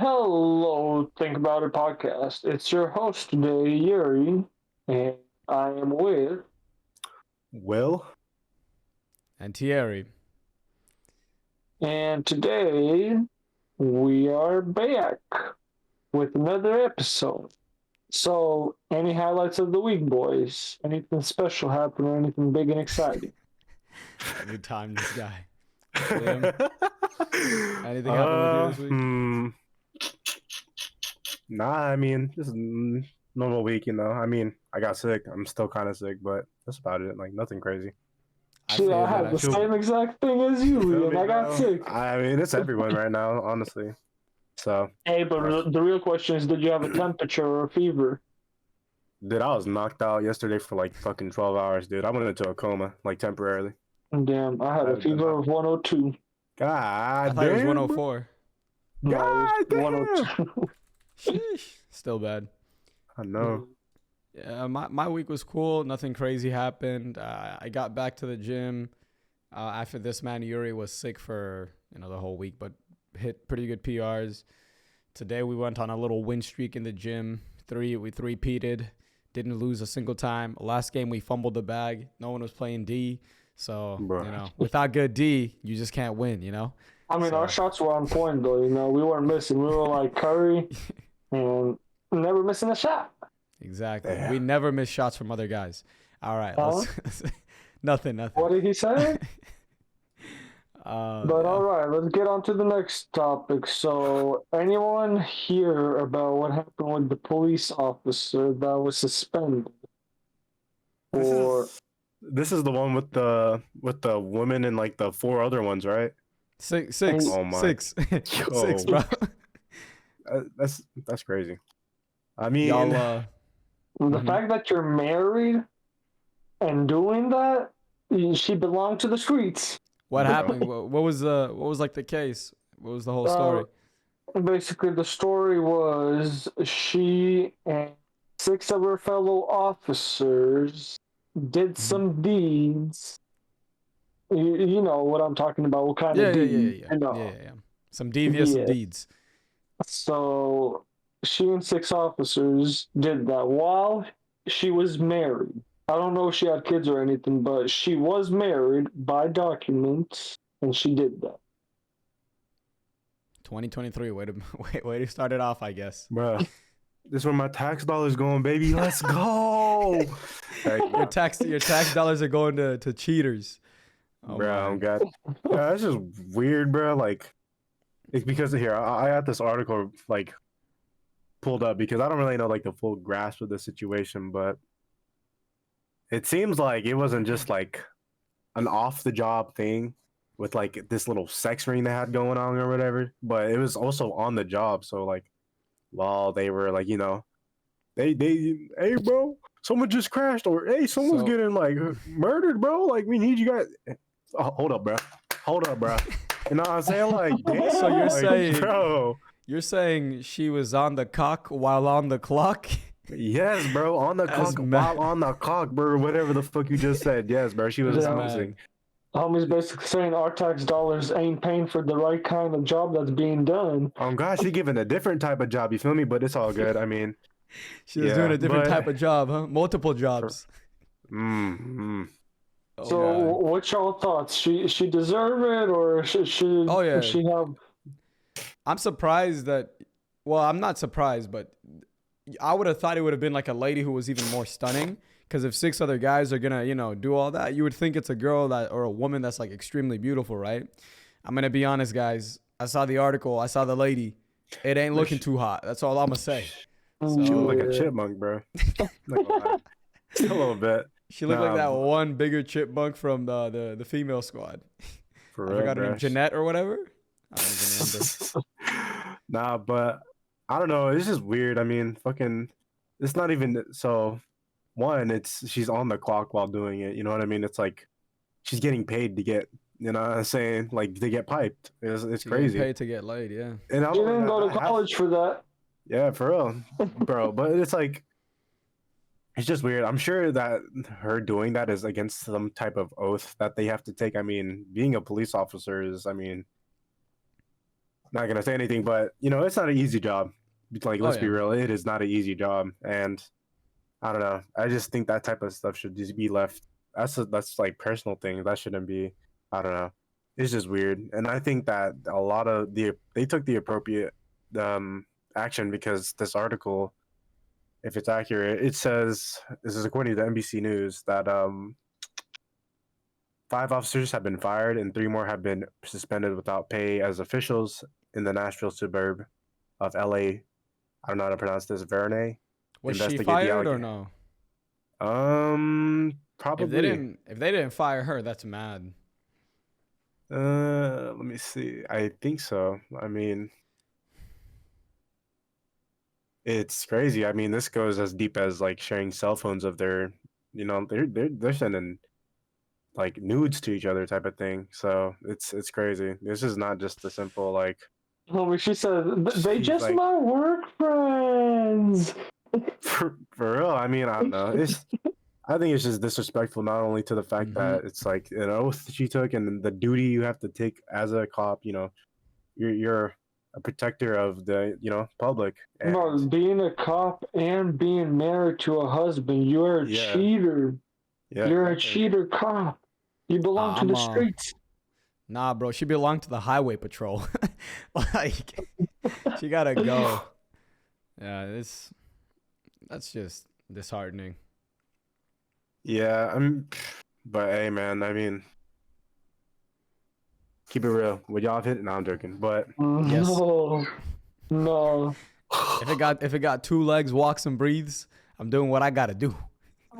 Hello, Think About It podcast. It's your host today, Yuri, and I am with. Will? And Thiery. And today we are back with another episode. So, any highlights of the week, boys? Anything special happen or anything big and exciting? Every time this guy. Liam, anything happened with you this week? Nah, I mean, just normal week, you know. I mean, I got sick. I'm still kind of sick, but that's about it. Like, nothing crazy. I had the same exact thing as you, and I got sick. I mean, it's everyone right now, honestly. So. Hey, but the real question is, did you have a temperature or a fever? Dude, I was knocked out yesterday for like fucking 12 hours, dude. I went into a coma, like temporarily. Damn, I had a fever of 102. God I thought it was 104. No, it was 102. Sheesh. Still bad. I know. Yeah, my week was cool. Nothing crazy happened. I got back to the gym after this man Yuri was sick for the whole week, but hit pretty good PRs. Today we went on a little win streak in the gym. We three-peated. Didn't lose a single time. Last game we fumbled the bag. No one was playing D. So, without good D, you just can't win, I mean, our shots were on point, though, we weren't missing. We were like Curry and never missing a shot. Exactly. Yeah. We never miss shots from other guys. All right. Nothing. What did he say? But all right, let's get on to the next topic. So, anyone hear about what happened with the police officer that was suspended? This is the one with the woman and like the four other ones, right? Six. Oh my. Six, bro. That's crazy. I mean, the fact that you're married and doing that, she belonged to the streets. What happened? What was like the case? What was the whole story? Basically, the story was she and 6 of her fellow officers did some deeds. You know what I'm talking about? What kind of deeds? Yeah. Some devious deeds. So she and 6 officers did that while she was married. I don't know if she had kids or anything, but she was married by documents, and she did that. 2023, way to start it off, I guess. Bro, this is where my tax dollars going, baby. Let's go. Your tax dollars are going to cheaters. Oh, bro, I'm God. Yeah, that's just weird, bro. Like, it's because of here. I got this article like pulled up because I don't really know like the full grasp of the situation, but it seems like it wasn't just like an off-the-job thing with like this little sex ring they had going on or whatever, but it was also on the job. So like, while they were like, they hey bro, someone just crashed, or hey, someone's getting like murdered, bro. Like we need you guys. Oh, hold up, bro. You know what I'm saying? Like, damn, so you're saying, bro, you're saying she was on the cock while on the clock? Yes, bro, on the clock while on the clock, bro. Whatever the fuck you just said. Yes, bro, she was bouncing. Homie's basically saying our tax dollars ain't paying for the right kind of job that's being done. Oh gosh, she giving a different type of job. You feel me? But it's all good. I mean, she was doing a different type of job, huh? Multiple jobs. Mm-hmm. Oh, so, God. What's y'all thoughts? She deserve it, or should she have? I'm surprised that. Well, I'm not surprised, but I would have thought it would have been like a lady who was even more stunning. Because if 6 other guys are gonna, do all that, you would think it's a girl or a woman that's like extremely beautiful, right? I'm gonna be honest, guys. I saw the article. I saw the lady. It ain't looking too hot. That's all I'm gonna say. So, she looked like a chipmunk, bro. A little bit. She looked like that one bigger chipmunk from the female squad. For real, I forgot her name, Jeanette or whatever. I don't even remember. Nah, but I don't know. It's just weird. I mean, fucking, it's not even so. One, she's on the clock while doing it. You know what I mean? It's like she's getting paid to get, you know what I'm saying? Like to get piped. It's crazy. Paid to get laid, yeah. And you didn't go to college for that. Yeah, for real, bro. But it's like, it's just weird. I'm sure that her doing that is against some type of oath that they have to take. I mean, being a police officer is, I mean, not gonna say anything, but you know, it's not an easy job. Like, Oh let's be yeah. real, it is not an easy job, and I don't know. I just think that type of stuff should just be left. That's like personal thing. That shouldn't be. I don't know. It's just weird, and I think that a lot of they took the appropriate action because this article, if it's accurate, it says this is according to NBC News that 5 officers have been fired and 3 more have been suspended without pay as officials in the Nashville suburb of LA. I don't know how to pronounce this. Vernay. Was she Investigate the fired or allegation. no? Probably. If they didn't fire her, that's mad. Let me see. I think so. I mean, it's crazy. I mean, this goes as deep as like sharing cell phones of their, you know, they're sending like nudes to each other type of thing. So it's crazy. This is not just a simple like Homie, she said they she's just like my work friends. for real. I mean, I don't know. I think it's just disrespectful not only to the fact Mhm. that it's like an oath she took and the duty you have to take as a cop. You know, you're a protector of the public. And No, being a cop and being married to a husband, you're a yeah, cheater. yeah, You're a exactly. cheater cop. You belong to I'm the streets. Nah, bro. She belonged to the highway patrol. Like, she gotta go. Yeah, that's just disheartening. Yeah, but hey, man, I mean, keep it real. Would y'all have hit it? No, I'm joking. But Yes. No, no. If it got 2 legs, walks and breathes, I'm doing what I gotta do.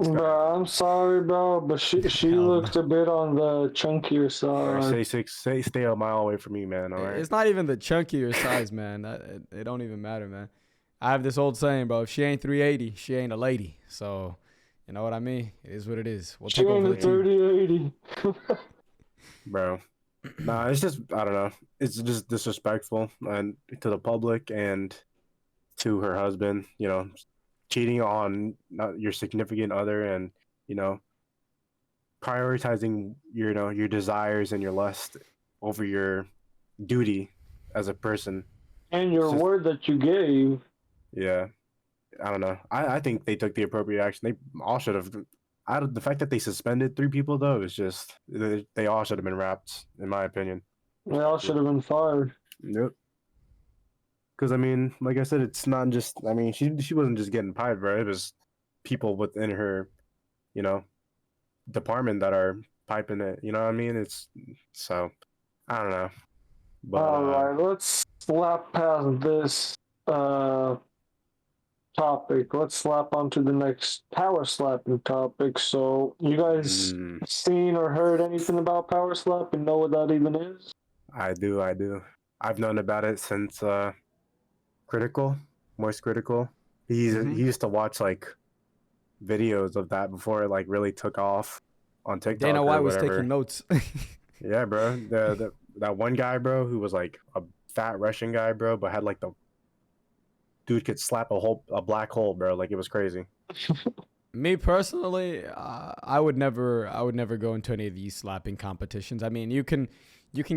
Bro, I'm sorry, bro, but she Hell no. looked a bit on the chunkier all right, side. stay a mile away from me, man. All right. It's not even the chunkier size, man. It don't even matter, man. I have this old saying, bro. If she ain't 380, she ain't a lady. So, you know what I mean? It is what it is. We'll She take ain't over a the team. 3080. Bro. Nah, it's just I don't know. It's just disrespectful and to the public and to her husband. You know, cheating on your significant other and you know prioritizing your desires and your lust over your duty as a person. And It's your just word that you gave. yeah. I don't know. I think they took the appropriate action. They all should have. The fact that they suspended 3 people though is just they all should have been wrapped, in my opinion. They all should have been fired. Yep. Because I mean, like I said, it's not just. I mean, she wasn't just getting pied, bro. It was people within her, you know, department that are piping it. You know what I mean? It's so I don't know, but Alright, let's slap past this topic. Let's slap onto the next power slapping topic. So, you guys seen or heard anything about power slap and know what that even is? I do. I've known about it since Critical, Moist Critical. He used to watch like videos of that before it like really took off on TikTok Dana or White was whatever. taking notes. Yeah, bro. That one guy, bro, who was like a fat Russian guy, bro, but had like the dude could slap a black hole, bro. Like it was crazy. Me personally, I would never go into any of these slapping competitions. I mean, you can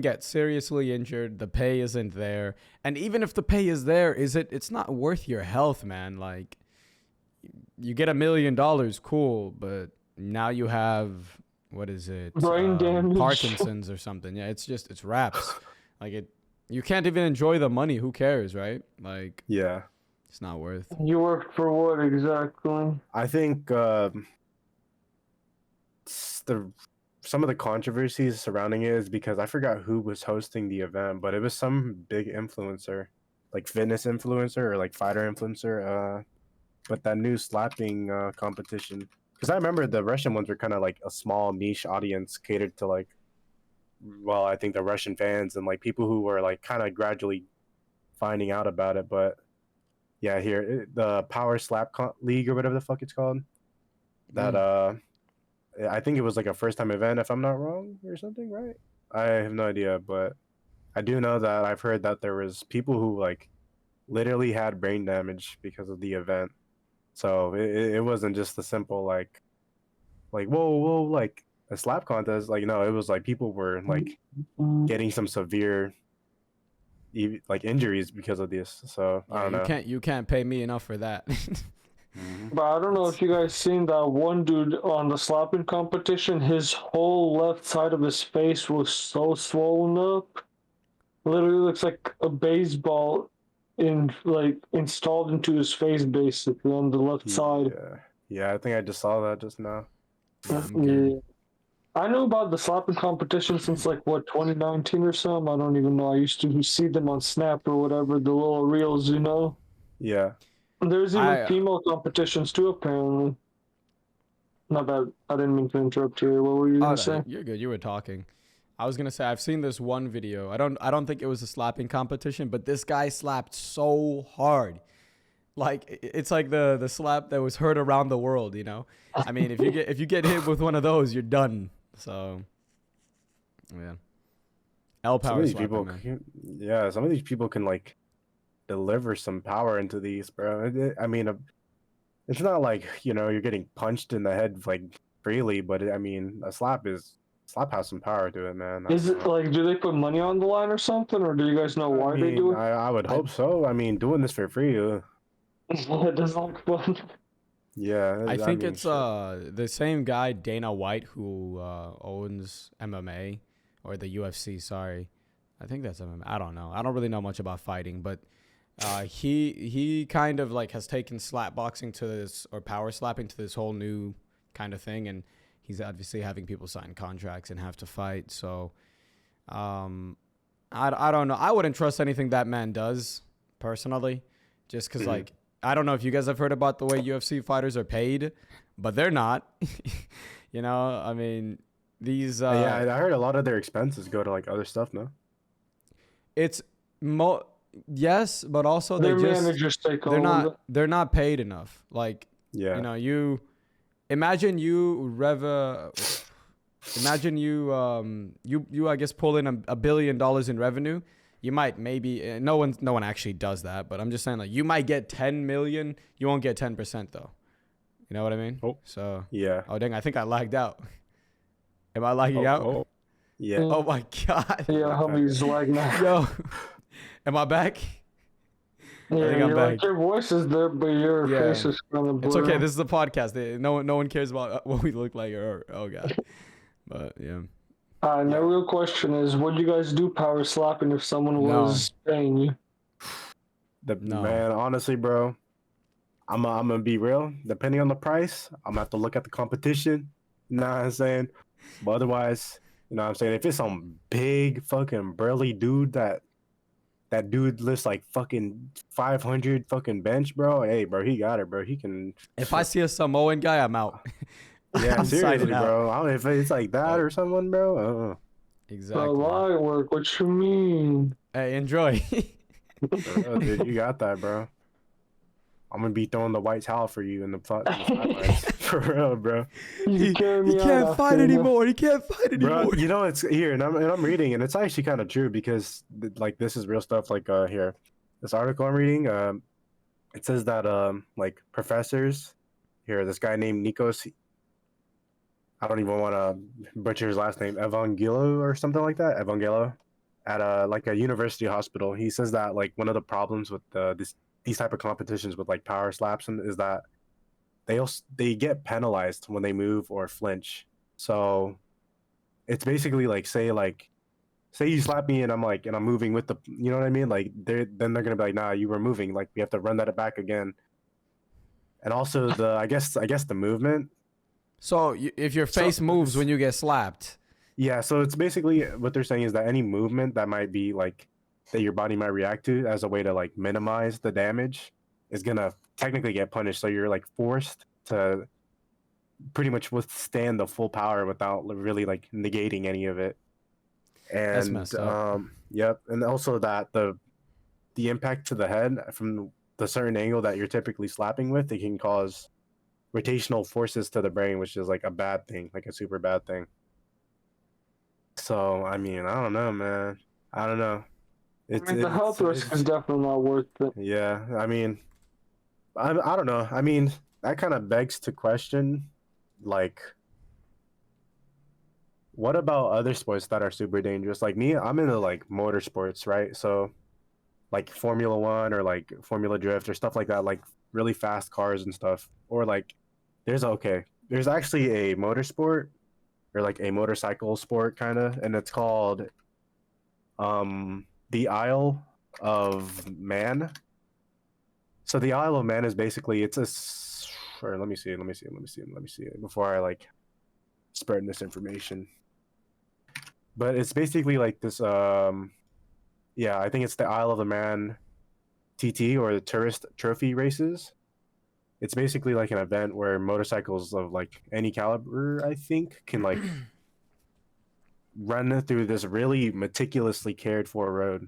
get seriously injured. The pay isn't there, and even if the pay is there, it's not worth your health, man. Like, you get $1 million, cool, but now you have, what is it? Brain damage. Parkinson's or something. Yeah, it's wraps. Like, you can't even enjoy the money. Who cares, right? Like, Yeah. it's not worth. You worked for what exactly? I think some of the controversies surrounding it is because I forgot who was hosting the event, but it was some big influencer, like fitness influencer or like fighter influencer. But that new slapping competition, because I remember the Russian ones were kind of like a small niche audience catered to like, well, I think the Russian fans and like people who were like kind of gradually finding out about it. But yeah, here the Power Slap League or whatever the fuck it's called. That I think it was like a first time event, if I'm not wrong, or something, right? I have no idea, but I do know that I've heard that there was people who like literally had brain damage because of the event. So it wasn't just a simple like whoa like a slap contest. Like no, it was like people were like getting some severe like injuries because of this. So I don't know. You can't pay me enough for that. But I don't know if you guys seen that one dude on the slapping competition. His whole left side of his face was so swollen up. Literally looks like a baseball installed into his face basically on the left side. Yeah, I think I just saw that just now. Yeah. I knew about the slapping competition since 2019 or something. I don't even know. I used to see them on Snap or whatever, the little reels, you know. Yeah. There's even female competitions too, apparently. Not bad. I didn't mean to interrupt you. What were you gonna say? You're good. You were talking. I was gonna say I've seen this one video. I don't think it was a slapping competition, but this guy slapped so hard. Like it's like the slap that was heard around the world, you know. I mean, if you get hit with one of those, you're done. So, yeah. L power slapping, man. Yeah, some of these people can deliver some power into these, bro. I mean, it's not like you're getting punched in the head freely, but I mean, a slap has some power to it, man. Is it do they put money on the line or something, or do you guys know why they do it? I would hope so. I mean, doing this for free. It doesn't look fun. Yeah, I think it's the same guy, Dana White, who owns MMA or the UFC. Sorry, I think that's MMA. I don't know. I don't really know much about fighting, but he kind of has taken slap boxing to this, or power slapping to this whole new kind of thing, and he's obviously having people sign contracts and have to fight. So, I don't know. I wouldn't trust anything that man does personally, just because I don't know if you guys have heard about the way UFC fighters are paid, but they're not. I mean, these. Yeah, I heard a lot of their expenses go to other stuff. No, it's yes, but also their managers take they're not they're not paid enough. Yeah, you imagine you I guess pull in $1 billion in revenue. You might maybe no one actually does that, but I'm just saying you might get 10 million. You won't get 10% though. You know what I mean? Oh, so yeah. Oh dang, I think I lagged out. Am I lagging out? Oh, yeah. Oh my god. Yeah, homie's lagging out. Yo, am I back? Yeah, I think I'm back. your voice is there, but your face is kind of blurry. It's okay. This is a podcast. No one cares about what we look like or oh god. But yeah. The real question is, would you guys do power slapping if someone was paying you? Man, honestly, bro, I'm gonna be real. Depending on the price, I'm gonna have to look at the competition. You know what I'm saying? But otherwise, you know what I'm saying? If it's some big fucking burly dude that dude lifts fucking 500 fucking bench, bro. Hey, bro, he got it, bro. He can. If I see a Samoan guy, I'm out. Yeah, seriously, bro. I don't know if it's like that or someone, bro. Exactly. Light work. What you mean? Hey, enjoy. Dude, you got that, bro. I'm gonna be throwing the white towel for you in the spotlights. For real, bro. He can't fight anymore. He can't fight anymore. Bro, it's here, and I'm reading, and it's actually kind of true because this is real stuff. Here, this article I'm reading, it says that professors here, this guy named Nikos. I don't even want to butcher his last name, Evangelo or something like that. Evangelo, at a university hospital. He says that one of the problems with these type of competitions with power slaps is that they get penalized when they move or flinch. So it's basically say you slap me and I'm moving with the, you know what I mean? They're gonna be like, nah, you were moving. We have to run that back again. And also I guess the movement. So if your face moves when you get slapped. Yeah, so it's basically what they're saying is that any movement that might be that your body might react to as a way to minimize the damage is gonna technically get punished. So you're forced to pretty much withstand the full power without really negating any of it. And that's messed up. Yep, and also that the impact to the head from the certain angle that you're typically slapping with, it can cause rotational forces to the brain, which is a bad thing, a super bad thing. So I mean, I don't know, man. I don't know. The health risk is definitely not worth it. Yeah, I mean, I don't know. I mean, that kind of begs to question, what about other sports that are super dangerous? Me, I'm into motorsports, right? So like Formula One or like Formula Drift or stuff like that, like really fast cars and stuff. Or like there's actually a motorsport or like a motorcycle sport kind of, and it's called the Isle of Man. So the Isle of Man is basically or let me see before I like spread this information. But it's basically like this yeah, I think it's the Isle of the Man TT or the tourist trophy races. It's basically like an event where motorcycles of like any caliber, I think, can like run through this really meticulously cared for road.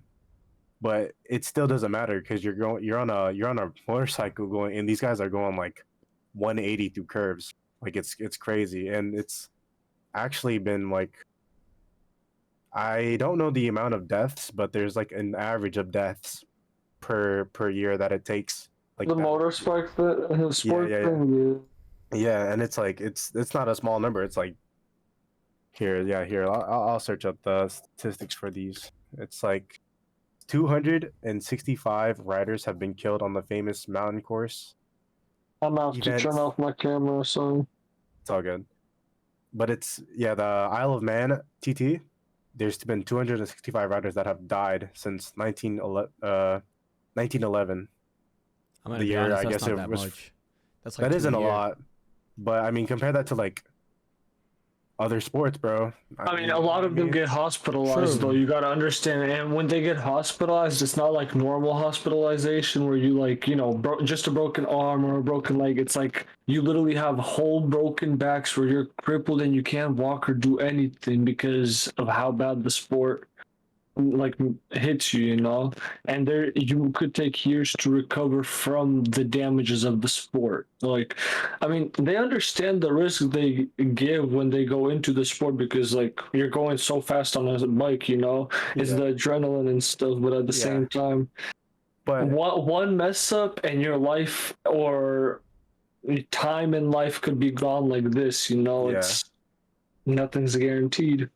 But it still doesn't matter because you're on a motorcycle going, and these guys are going like 180 through curves. Like it's crazy, and it's actually been like, I don't know the amount of deaths, but there's like an average of deaths per year that it takes. Like The that. motorsport sport yeah. thing, Yeah, and it's like it's not a small number. It's like here. I'll search up the statistics for these. It's like 265 riders have been killed on the famous mountain course I'm gonna have to event. turn off my camera, so It's all good. But it's the Isle of Man TT. There's been 265 riders that have died since 1911. I'm gonna The be year honest, I that's guess not it that was. much. That's like That two isn't a a year. lot, but I mean compare that to like other sports, bro. I mean, a lot of them get hospitalized, True. though. You gotta understand, and when they get hospitalized, it's not like normal hospitalization where you like, just a broken arm or a broken leg. It's like you literally have whole broken backs where you're crippled and you can't walk or do anything because of how bad the sport like hits you, and there you could take years to recover from the damages of the sport. Like, I mean, they understand the risk they give when they go into the sport because like you're going so fast on a bike, it's Yeah, the adrenaline and stuff, but at the yeah, same time, but one mess up and your life or time in life could be gone like this, yeah. it's nothing's guaranteed.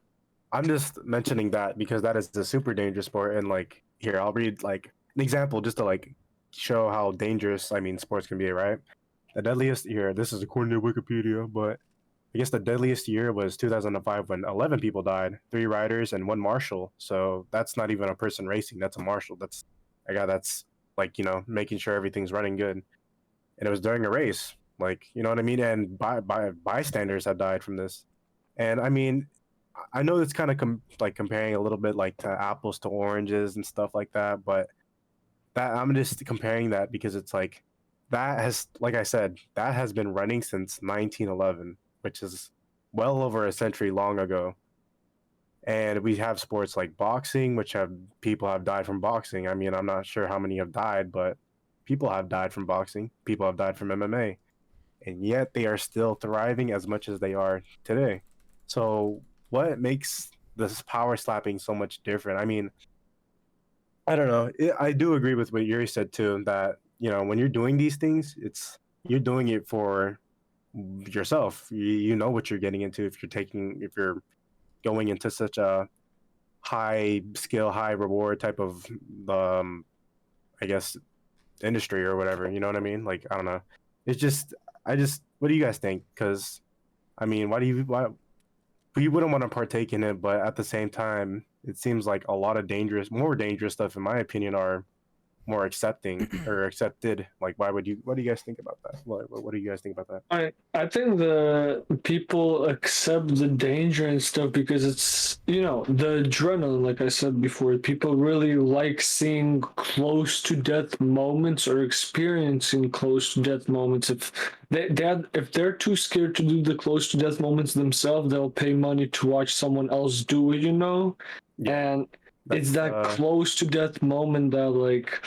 I'm just mentioning that because that is a super dangerous sport, and like here, I'll read like an example just to like show how dangerous sports can be, right? The deadliest year, this is according to Wikipedia, but I guess the deadliest year was 2005 when 11 people died, 3 riders and 1 marshal. So that's not even a person racing, that's a marshal. That's a guy that's like, making sure everything's running good. And it was during a race, like, you know what I mean? And bystanders have died from this. And I mean, I know it's kind of like comparing a little bit like to apples to oranges and stuff like that, but that I'm just comparing that because it's like that has, like I said, that has been running since 1911, which is well over a century long ago. And we have sports like boxing, which have people have died from boxing. I mean, I'm not sure how many have died, but people have died from boxing. People have died from MMA, and yet they are still thriving as much as they are today. So, what makes this power slapping so much different? I mean, I don't know. I do agree with what Yuri said too. That when you're doing these things, you're doing it for yourself. You know what you're getting into if you're going into such a high skill, high reward type of I guess industry or whatever. You know what I mean? Like I don't know. It's just what do you guys think? Because I mean, why we wouldn't want to partake in it, but at the same time, it seems like a lot of more dangerous stuff, in my opinion, are more accepting or accepted. Like, what do you guys think about that? What do you guys think about that? I think the people accept the danger and stuff because it's the adrenaline. Like I said before, people really like seeing close to death moments or experiencing close to death moments. If they're too scared to do the close to death moments themselves, they'll pay money to watch someone else do it. Yeah, And it's that close to death moment that like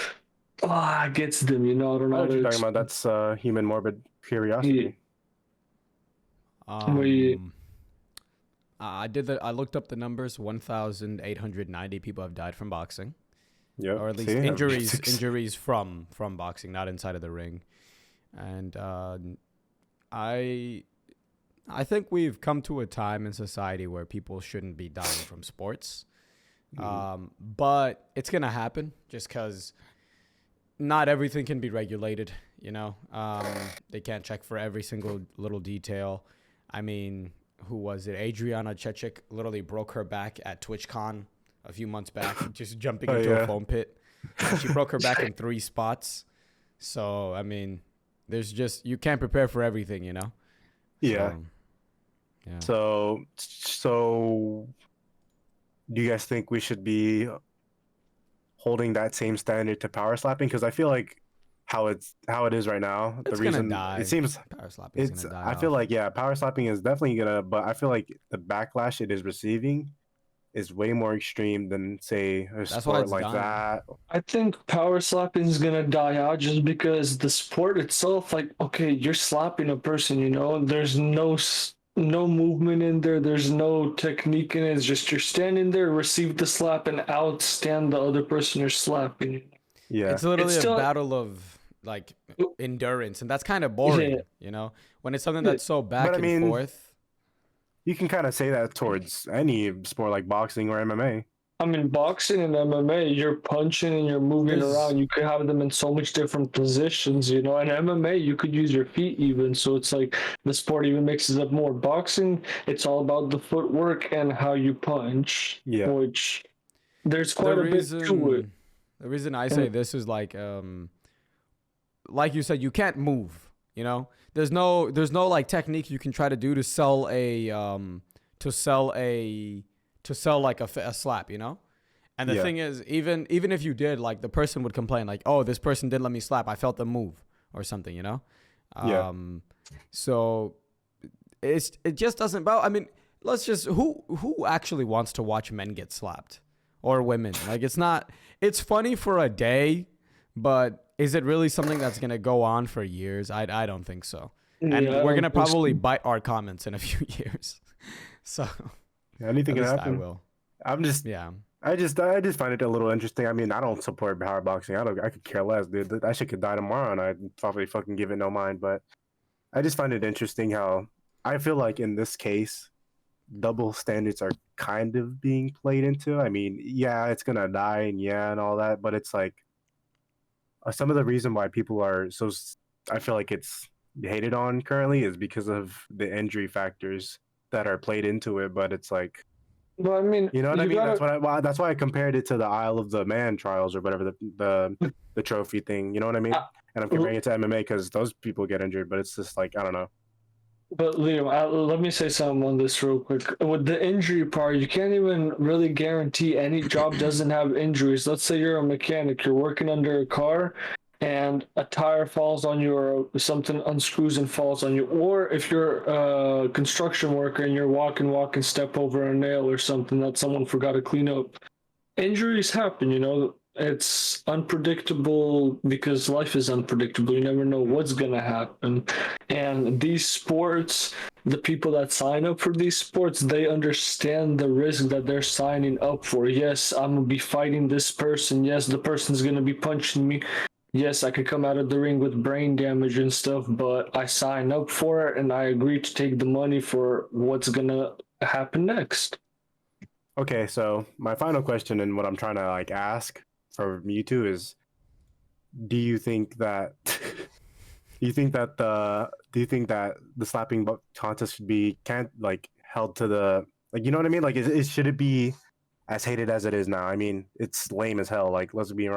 gets them. I don't I know know. what you're talking about. That's human morbid curiosity. I looked up the numbers. 1,890 people have died from boxing, Yeah, or at least injuries from boxing, not inside of the ring. And I think we've come to a time in society where people shouldn't be dying from sports. But it's gonna happen just because not everything can be regulated. You know, they can't check for every single little detail. I mean, who was it? Adriana Chechik literally broke her back at TwitchCon a few months back, just jumping into a foam pit. She broke her back in 3 spots. So, I mean, there's just, you can't prepare for everything, you know? Yeah. So, So do you guys think we should be holding that same standard to power slapping? Because I feel like how it is right now, it's the reason gonna die. it seems Power slapping is gonna die I feel off. like power slapping is definitely gonna, but I feel like the backlash it is receiving is way more extreme than say a why sport it's like dying. that. I think power slapping is gonna die out just because the sport itself, like, okay, you're slapping a person, you know, there's no movement in there, there's no technique in it. It's just you're standing there, receive the slap, and outstand the other person you're slapping. Yeah, It's literally It's still- a battle of like endurance, and that's kind of boring, Yeah. you know? When it's something that's so back But I mean, and forth. you can kind of say that towards any sport like boxing or MMA. I mean, boxing and MMA, you're punching and you're moving There's- around. You could have them in so much different positions, you know. And MMA, you could use your feet even. So it's like the sport even mixes up more. Boxing, it's all about the footwork and how you punch. Yeah. Which there's quite a bit to it. The reason I say this is like you said, you can't move, you know? There's no like technique you can try to do to sell like a slap, you know? And the thing is, even if you did, like, the person would complain like, "Oh, this person didn't let me slap. I felt them move," or something, you know? So it just doesn't. I mean, let's just who actually wants to watch men get slapped or women? Like, it's funny for a day, but is it really something that's gonna go on for years? I don't think so. And Yeah, we're I gonna don't think so. probably bite our comments in a few years. So Anything at can least I happen. will. I'm just Yeah. I just find it a little interesting. I mean, I don't support power boxing. I could care less, dude. That shit could die tomorrow, and I'd probably fucking give it no mind. But I just find it interesting how I feel like in this case, double standards are kind of being played into. I mean, yeah, it's gonna die, and all that, but it's like some of the reason why people are so. I feel like it's hated on currently is because of the injury factors that are played into it. But it's like, But I mean, you know what I mean? gotta- That's why I compared it to the Isle of the Man trials or whatever the trophy thing. You know what I mean? And I'm comparing it to MMA because those people get injured, but it's just like I don't know. But Liam, let me say something on this real quick. With the injury part, you can't even really guarantee any job doesn't have injuries. Let's say you're a mechanic, you're working under a car, and a tire falls on you or something unscrews and falls on you. Or if you're a construction worker and you're walking, step over a nail or something that someone forgot to clean up. Injuries happen, you know. It's unpredictable because life is unpredictable. You never know what's going to happen. And these sports, the people that sign up for these sports, they understand the risk that they're signing up for. Yes, I'm going to be fighting this person. Yes, the person's going to be punching me. Yes, I could come out of the ring with brain damage and stuff, but I sign up for it and I agree to take the money for what's going to happen next. Okay, so my final question and what I'm trying to like ask for you two is, do you think that the slapping contest should be held to the you know what I mean? Like, should it be as hated as it is now? I mean, it's lame as hell. Like, let's be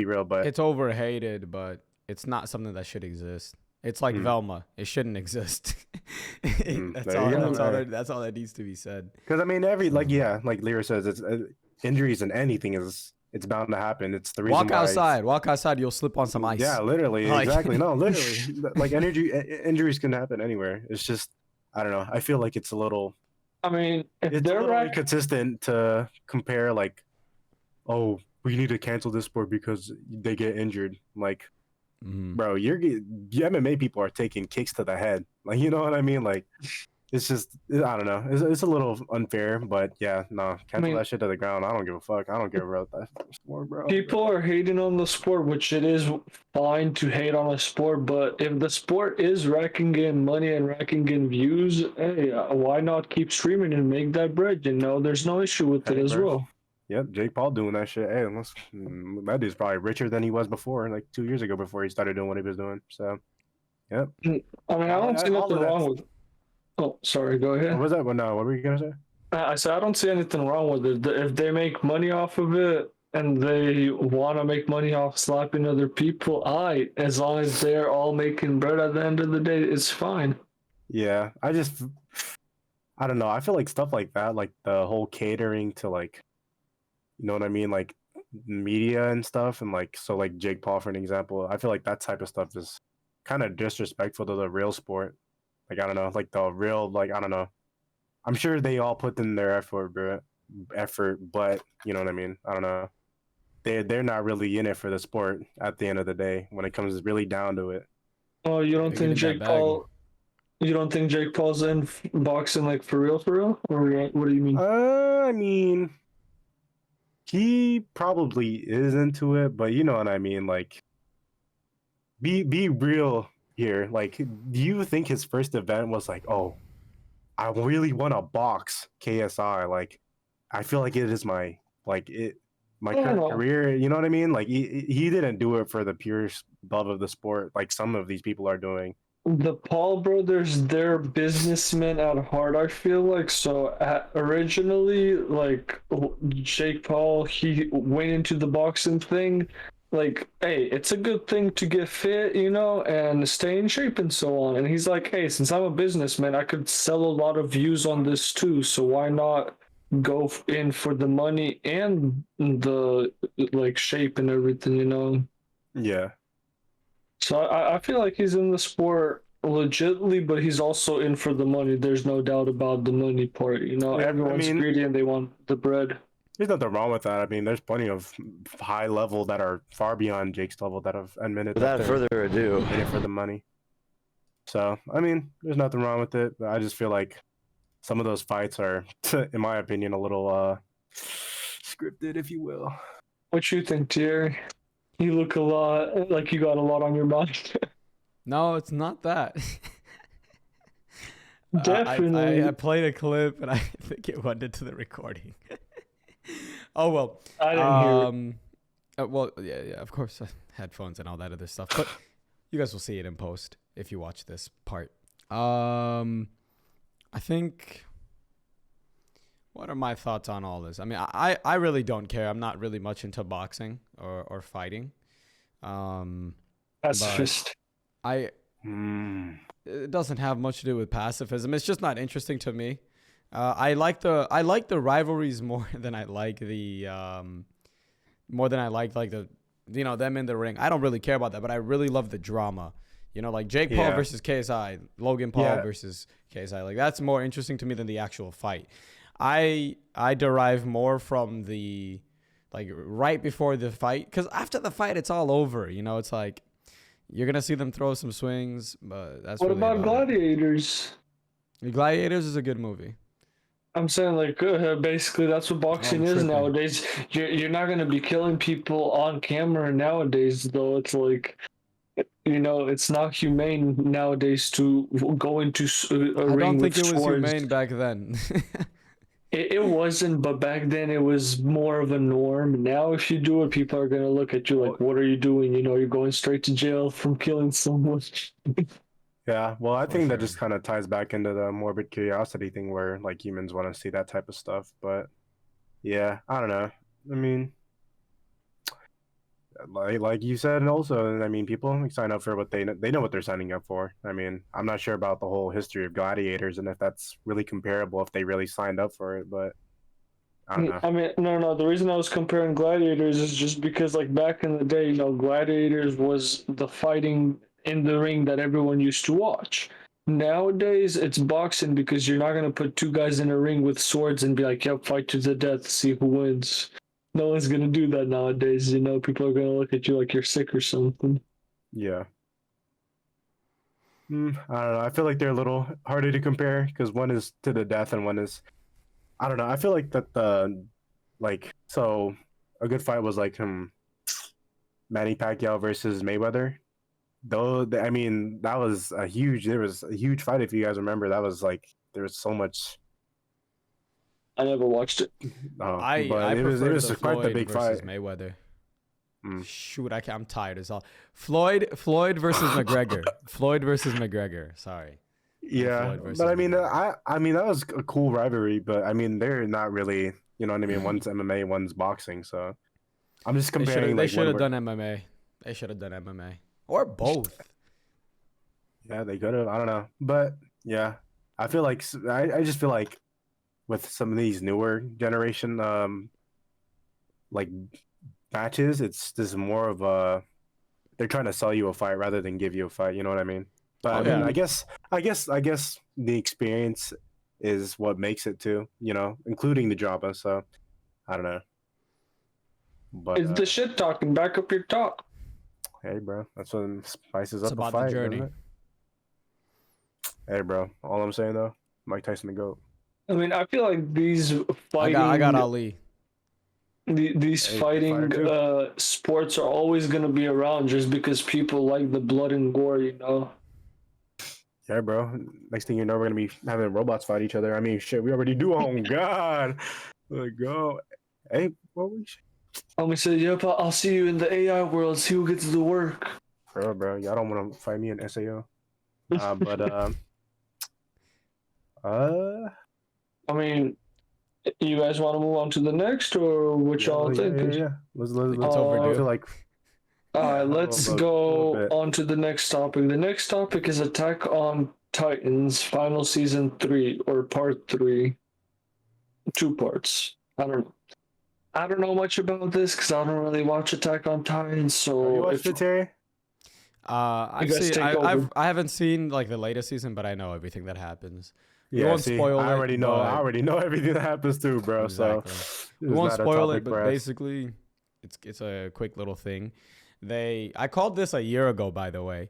real, but It's overhated, but it's not something that should exist. It's like Velma. It shouldn't exist. That's all that needs to be said. because I mean, like Lyra says, it's injuries and anything it's bound to happen. It's the reason Walk outside. You'll slip on some ice. Yeah, literally, Like- exactly. No, literally, like injuries can happen anywhere. It's just I don't know. I feel like it's a little. I mean, if It's a they're little right, inconsistent to compare like, oh, we need to cancel this sport because they get injured. Like, bro, MMA people are taking kicks to the head. Like, you know what I mean? Like, it's just I don't know. It's a little unfair, but yeah, no, cancel that shit to the ground. I don't give a fuck. I don't give about that sport, bro. people are hating on the sport, which it is fine to hate on a sport, but if the sport is racking in money and racking in views, hey, why not keep streaming and make that bread? You know, there's no issue with it Hey, as bro. well. Yep, Jake Paul doing that shit. Hey, that dude's probably richer than he was before, like 2 years ago before he started doing what he was doing. So, yep. I mean, I don't see All nothing of that. wrong with. Oh, sorry. Go ahead. What was that? Well, no, what were you gonna say? I said I don't see anything wrong with it. If they make money off of it and they want to make money off slapping other people, as long as they're all making bread at the end of the day, it's fine. Yeah, I don't know. I feel like stuff like that, like the whole catering to like, you know what I mean, like media and stuff, and like so like Jake Paul for an example. I feel like that type of stuff is kind of disrespectful to the real sport. Like I don't know, like the real like I don't know. I'm sure they all put in their effort, but you know what I mean. I don't know. They're not really in it for the sport at the end of the day when it comes really down to it. Oh, you don't They're think getting that Jake bag. Paul? You don't think Jake Paul's in boxing like for real, or what do you mean? I mean, he probably is into it, but you know what I mean. Like, be real here. Like, do you think his first event was like, oh, I really want to box KSI? Like, I feel like it is my current career. You know what I mean? Like, he didn't do it for the pure love of the sport, like some of these people are doing. The Paul brothers, they're businessmen at heart, I feel like. So originally, like Jake Paul, he went into the boxing thing. Like, hey, it's a good thing to get fit, and stay in shape and so on. And he's like, hey, since I'm a businessman, I could sell a lot of views on this too. So why not go in for the money and the like shape and everything? Yeah. So I feel like he's in the sport legitly, but he's also in for the money. There's no doubt about the money part. Yeah, Everyone's greedy and they want the bread. There's nothing wrong with that. I mean, there's plenty of high level that are far beyond Jake's level that have admitted Without that further ado, in it for the money. So, I mean, there's nothing wrong with it. But I just feel like some of those fights are, in my opinion, a little scripted, if you will. What you think, Thiery? You look a lot like you got a lot on your mind. No, it's not that. Definitely. I played a clip and I think it went into the recording. Oh well. I didn't hear it. Well, yeah, of course, headphones and all that other stuff. But you guys will see it in post if you watch this part. I think. What are my thoughts on all this? I mean, I really don't care. I'm not really much into boxing or fighting. Pacifist. It doesn't have much to do with pacifism. It's just not interesting to me. I like the rivalries more than I like the them in the ring. I don't really care about that, but I really love the drama. Like Jake Paul versus KSI, Logan Paul versus KSI. Like that's more interesting to me than the actual fight. I derive more from the right before the fight, because after the fight it's all over. It's like you're gonna see them throw some swings, but that's what really about Gladiators? Gladiators is a good movie. I'm saying basically that's what boxing is nowadays. You're not gonna be killing people on camera nowadays, though. It's like it's not humane nowadays to go into a ring. I don't think it was humane back then. It wasn't, but back then it was more of a norm. Now, if you do it, people are going to look at you like, what are you doing? You're going straight to jail from killing someone. Yeah, well, I think that just kind of ties back into the morbid curiosity thing where, like, humans want to see that type of stuff. But, yeah, I don't know. I mean, like you said, and also, I mean, people sign up for what they know what they're signing up for. I mean, I'm not sure about the whole history of gladiators and if that's really comparable if they really signed up for it, but I don't know. I mean, no. The reason I was comparing gladiators is just because, like, back in the day, gladiators was the fighting in the ring that everyone used to watch. Nowadays, it's boxing because you're not going to put two guys in a ring with swords and be like, yep, fight to the death, see who wins. No one's going to do that nowadays. People are going to look at you like you're sick or something. Yeah. I don't know. I feel like they're a little harder to compare because one is to the death and one is, I don't know. I feel like that so a good fight was like Manny Pacquiao versus Mayweather. Though, I mean, there was a huge fight if you guys remember. That was like, there was so much I never watched it. Oh, I but it prefer was the quite the Floyd big versus fight. Mayweather. Mm. Shoot, I'm tired as all. Floyd versus McGregor. Floyd versus McGregor. Sorry. Yeah, Floyd versus but I mean, McGregor. I mean that was a cool rivalry, but I mean they're not really, you know what I mean. One's MMA, one's boxing, so I'm just comparing They like should one. have done MMA. They should have done MMA or both. Yeah, they could have. I don't know, but yeah, I feel like I just feel like with some of these newer generation like matches, it's just more of a they're trying to sell you a fight rather than give you a fight. You know what I mean? But I Oh mean, yeah. I guess the experience is what makes it too. You know, including the drama. So I don't know, but It's the shit talking. Back up your talk. hey, bro, that's what spices It's up a about the fight, journey. doesn't it? Hey, bro, all I'm saying though, Mike Tyson the goat. I mean, I feel like these I got fighting, Ali. these Hey, fighting fighter too. sports are always gonna be around just because people like the blood and gore. You know. Yeah, bro. Next thing you know, we're gonna be having robots fight each other. I mean, shit, we already do. Oh God, let go. Hey, what we? I'm gonna say, yep. I'll see you in the AI world. See who gets the work. Bro, y'all don't want to fight me in SAO. But I mean, you guys want to move on to the next, or what y'all think? yeah. Let's It's overdue. I feel like All right, a let's little go bit. on to the next topic. The next topic is Attack on Titans Final Season 3 or Part 3. 2 parts. I don't know much about this because I don't really watch Attack on Titans. You So watched if it, Terry? I've guys seen. take over. I haven't seen like the latest season, but I know everything that happens. We Yeah, won't see, spoil I it, already know. I but- already know everything that happens too, bro. Exactly. So We it's won't not a spoil topic it, but for us. basically, it's a quick little thing. I called this a year ago, by the way.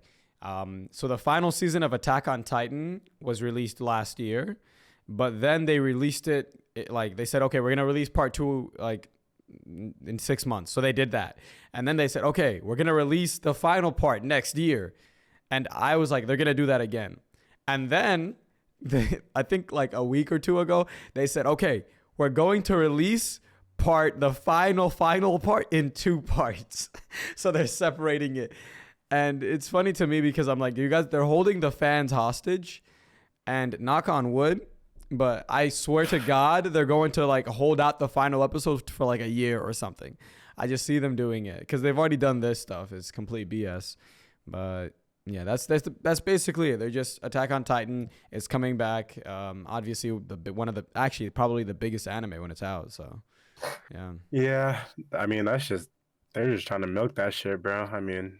So the final season of Attack on Titan was released last year, but then they released like they said, okay, we're gonna release part 2 like in 6 months. So they did that, and then they said, okay, we're gonna release the final part next year, and I was like, they're gonna do that again, and then I think like a week or 2 ago, they said, okay, we're going to release the final part in 2 parts. So they're separating it. And it's funny to me because I'm like, they're holding the fans hostage, and knock on wood, but I swear to God, they're going to like hold out the final episode for like a year or something. I just see them doing it because they've already done this stuff. It's complete BS. But yeah, that's basically it. They're just Attack on Titan is coming back. Obviously probably the biggest anime when it's out. So yeah. Yeah, I mean they're just trying to milk that shit, bro. I mean,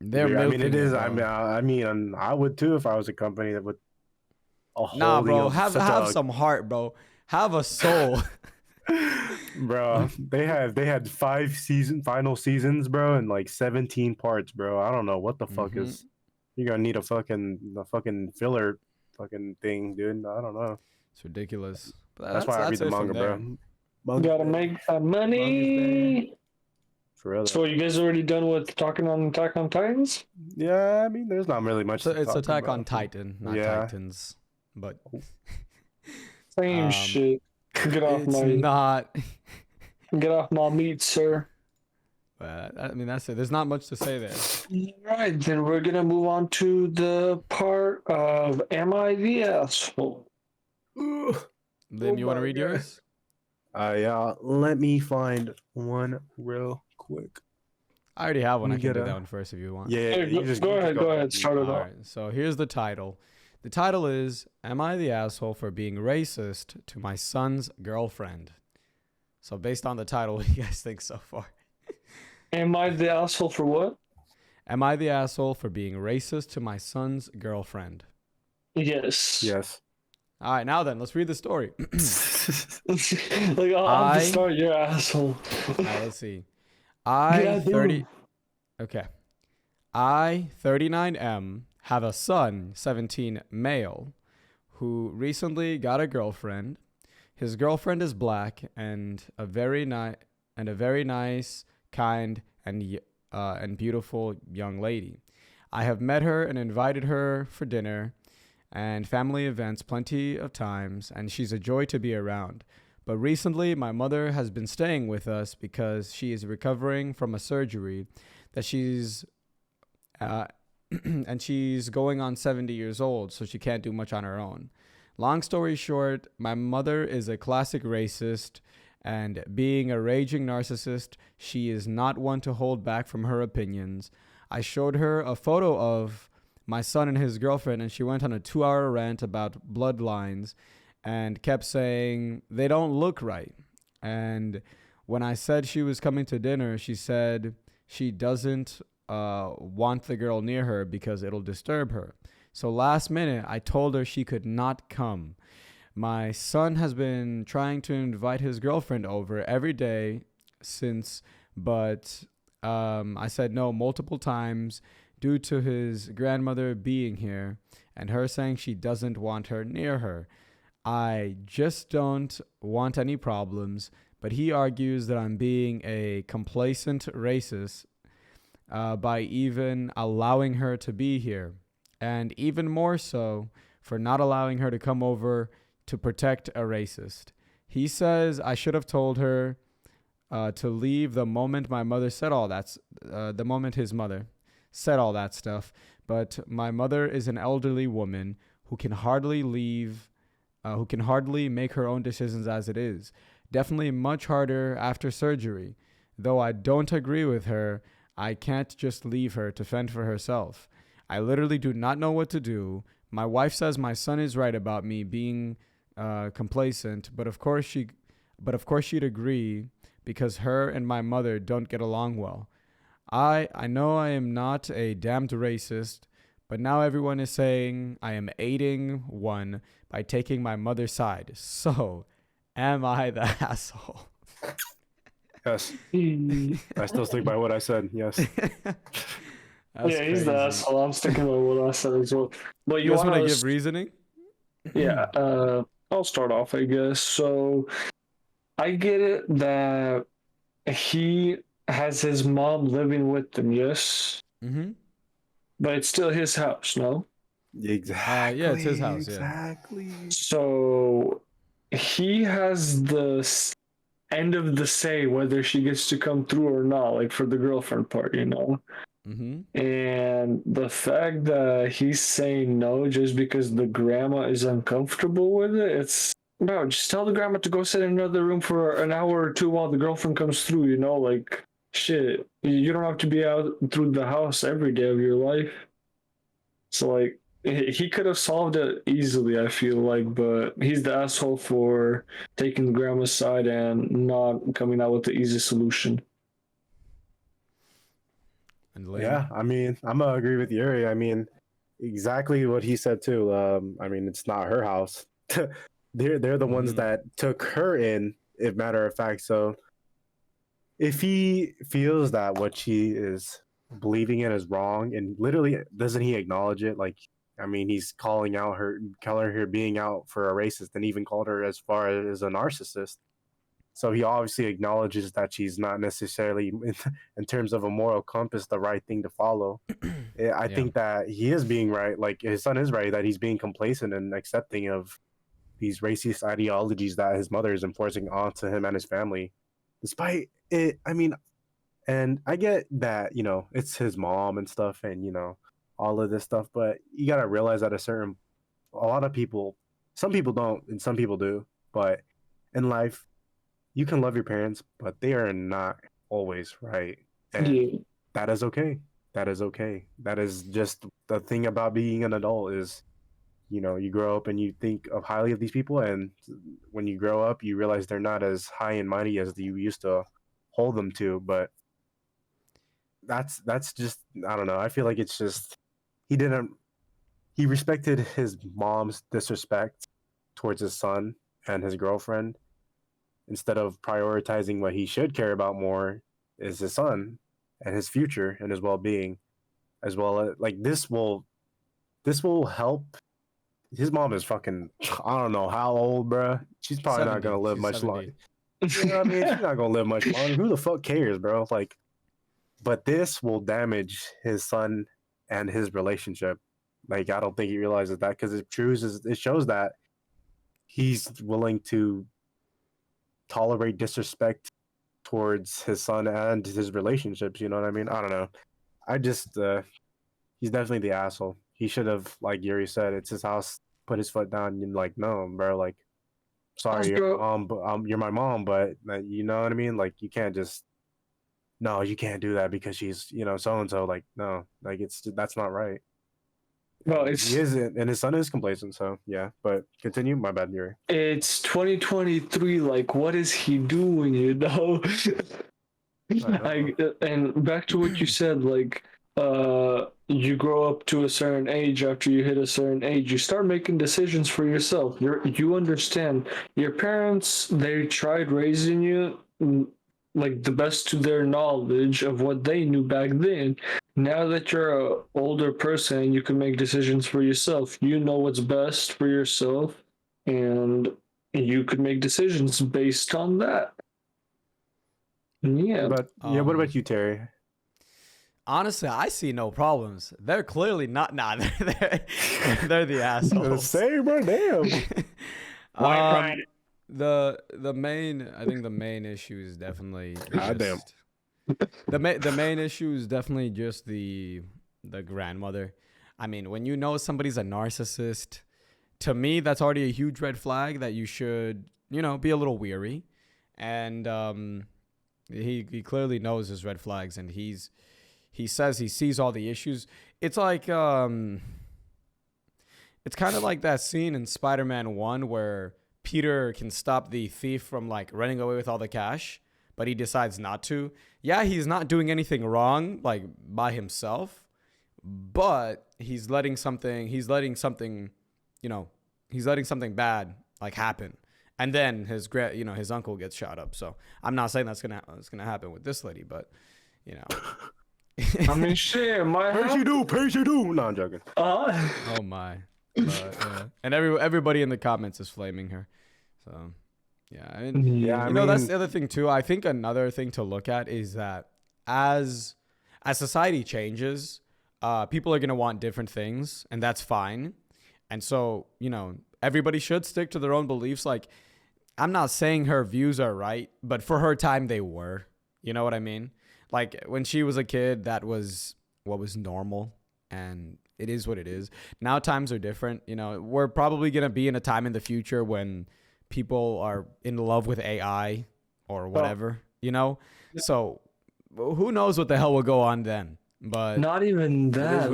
They're I mean milking it is. bro. I mean, I would too if I was a company that would. Nah, bro. Have some heart, bro. Have a soul. Bro, they had 5 final seasons, bro, and like 17 parts, bro. I don't know what the fuck is. You're gonna need a fucking filler fucking thing, dude. I don't know. It's ridiculous. But That's why I read the it from manga, there. bro. You gotta make that money. For real. So you guys already done with talking on Attack on Titans? Yeah, I mean, there's not really much. It's to Attack talk on about. Titan, not Yeah. Titans. But Same shit. Get off it's not. get off my meat, sir. But I mean, that's it. There's not much to say there. All right, then we're gonna move on to the part of Am I the Asshole? Lim, you want to read yours? Yeah. Let me find one real quick. I already have one. I You can do gotta- that one first if you want. Yeah, Hey, you just go ahead. Start it All off. right. So here's the title. The title is "Am I the asshole for being racist to my son's girlfriend?" So based on the title, what do you guys think so far? Am I the asshole for what? Am I the asshole for being racist to my son's girlfriend? Yes. Yes. All right, now then, let's read the story. Like I'm the start. You're asshole. All right, let's see. Yeah, dude. Okay. I, 39M, have a son, 17, male, who recently got a girlfriend. His girlfriend is black and a very nice, kind, and beautiful young lady. I have met her and invited her for dinner. and family events plenty of times, and she's a joy to be around. But recently, my mother has been staying with us because she is recovering from a surgery that and she's going on 70 years old, so she can't do much on her own. Long story short, my mother is a classic racist, and being a raging narcissist, she is not one to hold back from her opinions. I showed her a photo of my son and his girlfriend, and she went on a 2-hour rant about bloodlines and kept saying they don't look right. And when I said she was coming to dinner, she said she doesn't want the girl near her because it'll disturb her. So last minute, I told her she could not come. My son has been trying to invite his girlfriend over every day since, but I said no multiple times due to his grandmother being here and her saying she doesn't want her near her. I just don't want any problems, but he argues that I'm being a complacent racist by even allowing her to be here, and even more so for not allowing her to come over to protect a racist. He says I should have told her to leave the moment my mother said all that, the moment his mother said all that stuff. But my mother is an elderly woman who can hardly make her own decisions as it is. Definitely much harder after surgery. Though I don't agree with her, I can't just leave her to fend for herself. I literally do not know what to do. My wife says my son is right about me being complacent, but of course she'd agree because her and my mother don't get along well. I know I am not a damned racist, but now everyone is saying I am aiding one by taking my mother's side. So, am I the asshole? Yes. I still stick by what I said. Yes. Yeah, he's the asshole. I'm sticking with what I said as well. But You guys want to give reasoning? Yeah, I'll start off, I guess. So I get it that he has his mom living with him, yes, Mm-hmm. but it's still his house, no? Exactly. Yeah, it's his house, yeah. Exactly. So he has the end of the say whether she gets to come through or not, like for the girlfriend part, you know? Mm-hmm. And the fact that he's saying no just because the grandma is uncomfortable with it, it's no, just tell the grandma to go sit in another room for an hour or two while the girlfriend comes through, you know, like shit. You don't have to be out through the house every day of your life. So like he could have solved it easily, I feel like, but he's the asshole for taking the grandma's side and not coming out with the easy solution. And Lane? Yeah, I mean, I'm gonna agree with Yuri. I mean, exactly what he said too. I mean, it's not her house. They're the ones that took her in, if matter of fact. So if he feels that what she is believing in is wrong, and literally doesn't he acknowledge it? Like, I mean, he's calling her being out for a racist, and even called her as far as a narcissist. So he obviously acknowledges that she's not necessarily, in terms of a moral compass, the right thing to follow. I think that he is being right. Like his son is right that he's being complacent and accepting of these racist ideologies that his mother is enforcing onto him and his family. Despite it, I mean, and I get that, you know, it's his mom and stuff and, you know, all of this stuff. But you got to realize that a lot of people, some people don't and some people do. But in life, you can love your parents, but they are not always right. And that is okay. That is okay. That is just the thing about being an adult is, you know, you grow up and you think of highly of these people. And when you grow up, you realize they're not as high and mighty as you used to hold them to. But that's just, I don't know. I feel like it's just, he respected his mom's disrespect towards his son and his girlfriend, instead of prioritizing what he should care about more is his son and his future and his well-being, as well as like this will help. His mom is fucking, I don't know how old, bruh. She's probably 70. not gonna live She's much 70. longer. You know what I mean? She's not gonna live much longer. Who the fuck cares, bro? Like, but this will damage his son and his relationship. Like, I don't think he realizes that, because it shows that he's willing to tolerate disrespect towards his son and his relationships. You know what I mean? I don't know. I just he's definitely the asshole. He should have, like Yuri said, it's his house. Put his foot down and like, no, bro. Like, sorry, you're my mom, but you're my mom, but you know what I mean? Like, you can't just, no, you can't do that because she's, so and so. Like, no, like that's not right. Well, He isn't, and his son is complacent. So yeah, but continue. My bad, Yuri. it's 2023. Like, what is he doing? Like, and back to what you said, like, you grow up to a certain age. After you hit a certain age, you start making decisions for yourself. You understand your parents, they tried raising you like the best to their knowledge of what they knew back then. Now that you're an older person, you can make decisions for yourself. You know what's best for yourself, and you could make decisions based on that. Yeah. But what about you, Terry? Honestly, I see no problems. They're clearly not. Nah, they're the assholes. Same, bro. Damn. I think the main issue is definitely. Damn. The main issue is definitely just the grandmother. I mean, when you know somebody's a narcissist, to me that's already a huge red flag that you should, be a little weary. And he clearly knows his red flags, and he says he sees all the issues. It's like it's kind of like that scene in Spider-Man 1 where Peter can stop the thief from like running away with all the cash, but he decides not to. Yeah, he's not doing anything wrong like by himself, but he's letting something bad like happen. And then his uncle gets shot up. So I'm not saying that's gonna happen with this lady, but I mean, shit, Pay you do. No, I'm joking. Oh my. But, yeah. And everybody in the comments is flaming her. So yeah, I mean, that's the other thing too. I think another thing to look at is that as society changes, people are gonna want different things, and that's fine. And so, everybody should stick to their own beliefs. Like, I'm not saying her views are right, but for her time, they were. You know what I mean? Like, when she was a kid, that was what was normal, and it is what it is. Now times are different. We're probably going to be in a time in the future when people are in love with AI or whatever, So who knows what the hell will go on then? But not even that.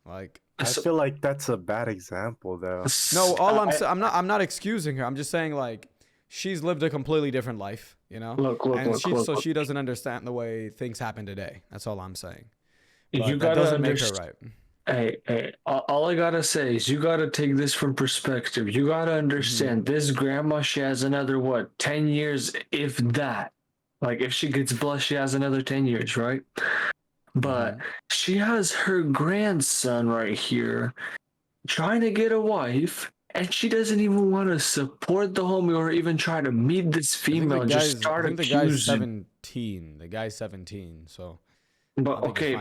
Like, I feel like that's a bad example, though. No, I'm not excusing her. I'm just saying, like, she's lived a completely different life, Look, she doesn't understand the way things happen today. That's all I'm saying. But you gotta doesn't make her right. Hey, all I gotta say is you gotta take this from perspective. You gotta understand this grandma, she has another 10 years, if that. Like, if she gets blessed, she has another 10 years, right? But she has her grandson right here trying to get a wife, and she doesn't even want to support the homie or even try to meet this female and just start accusing. The guy's 17. The guy's 17, so. But okay,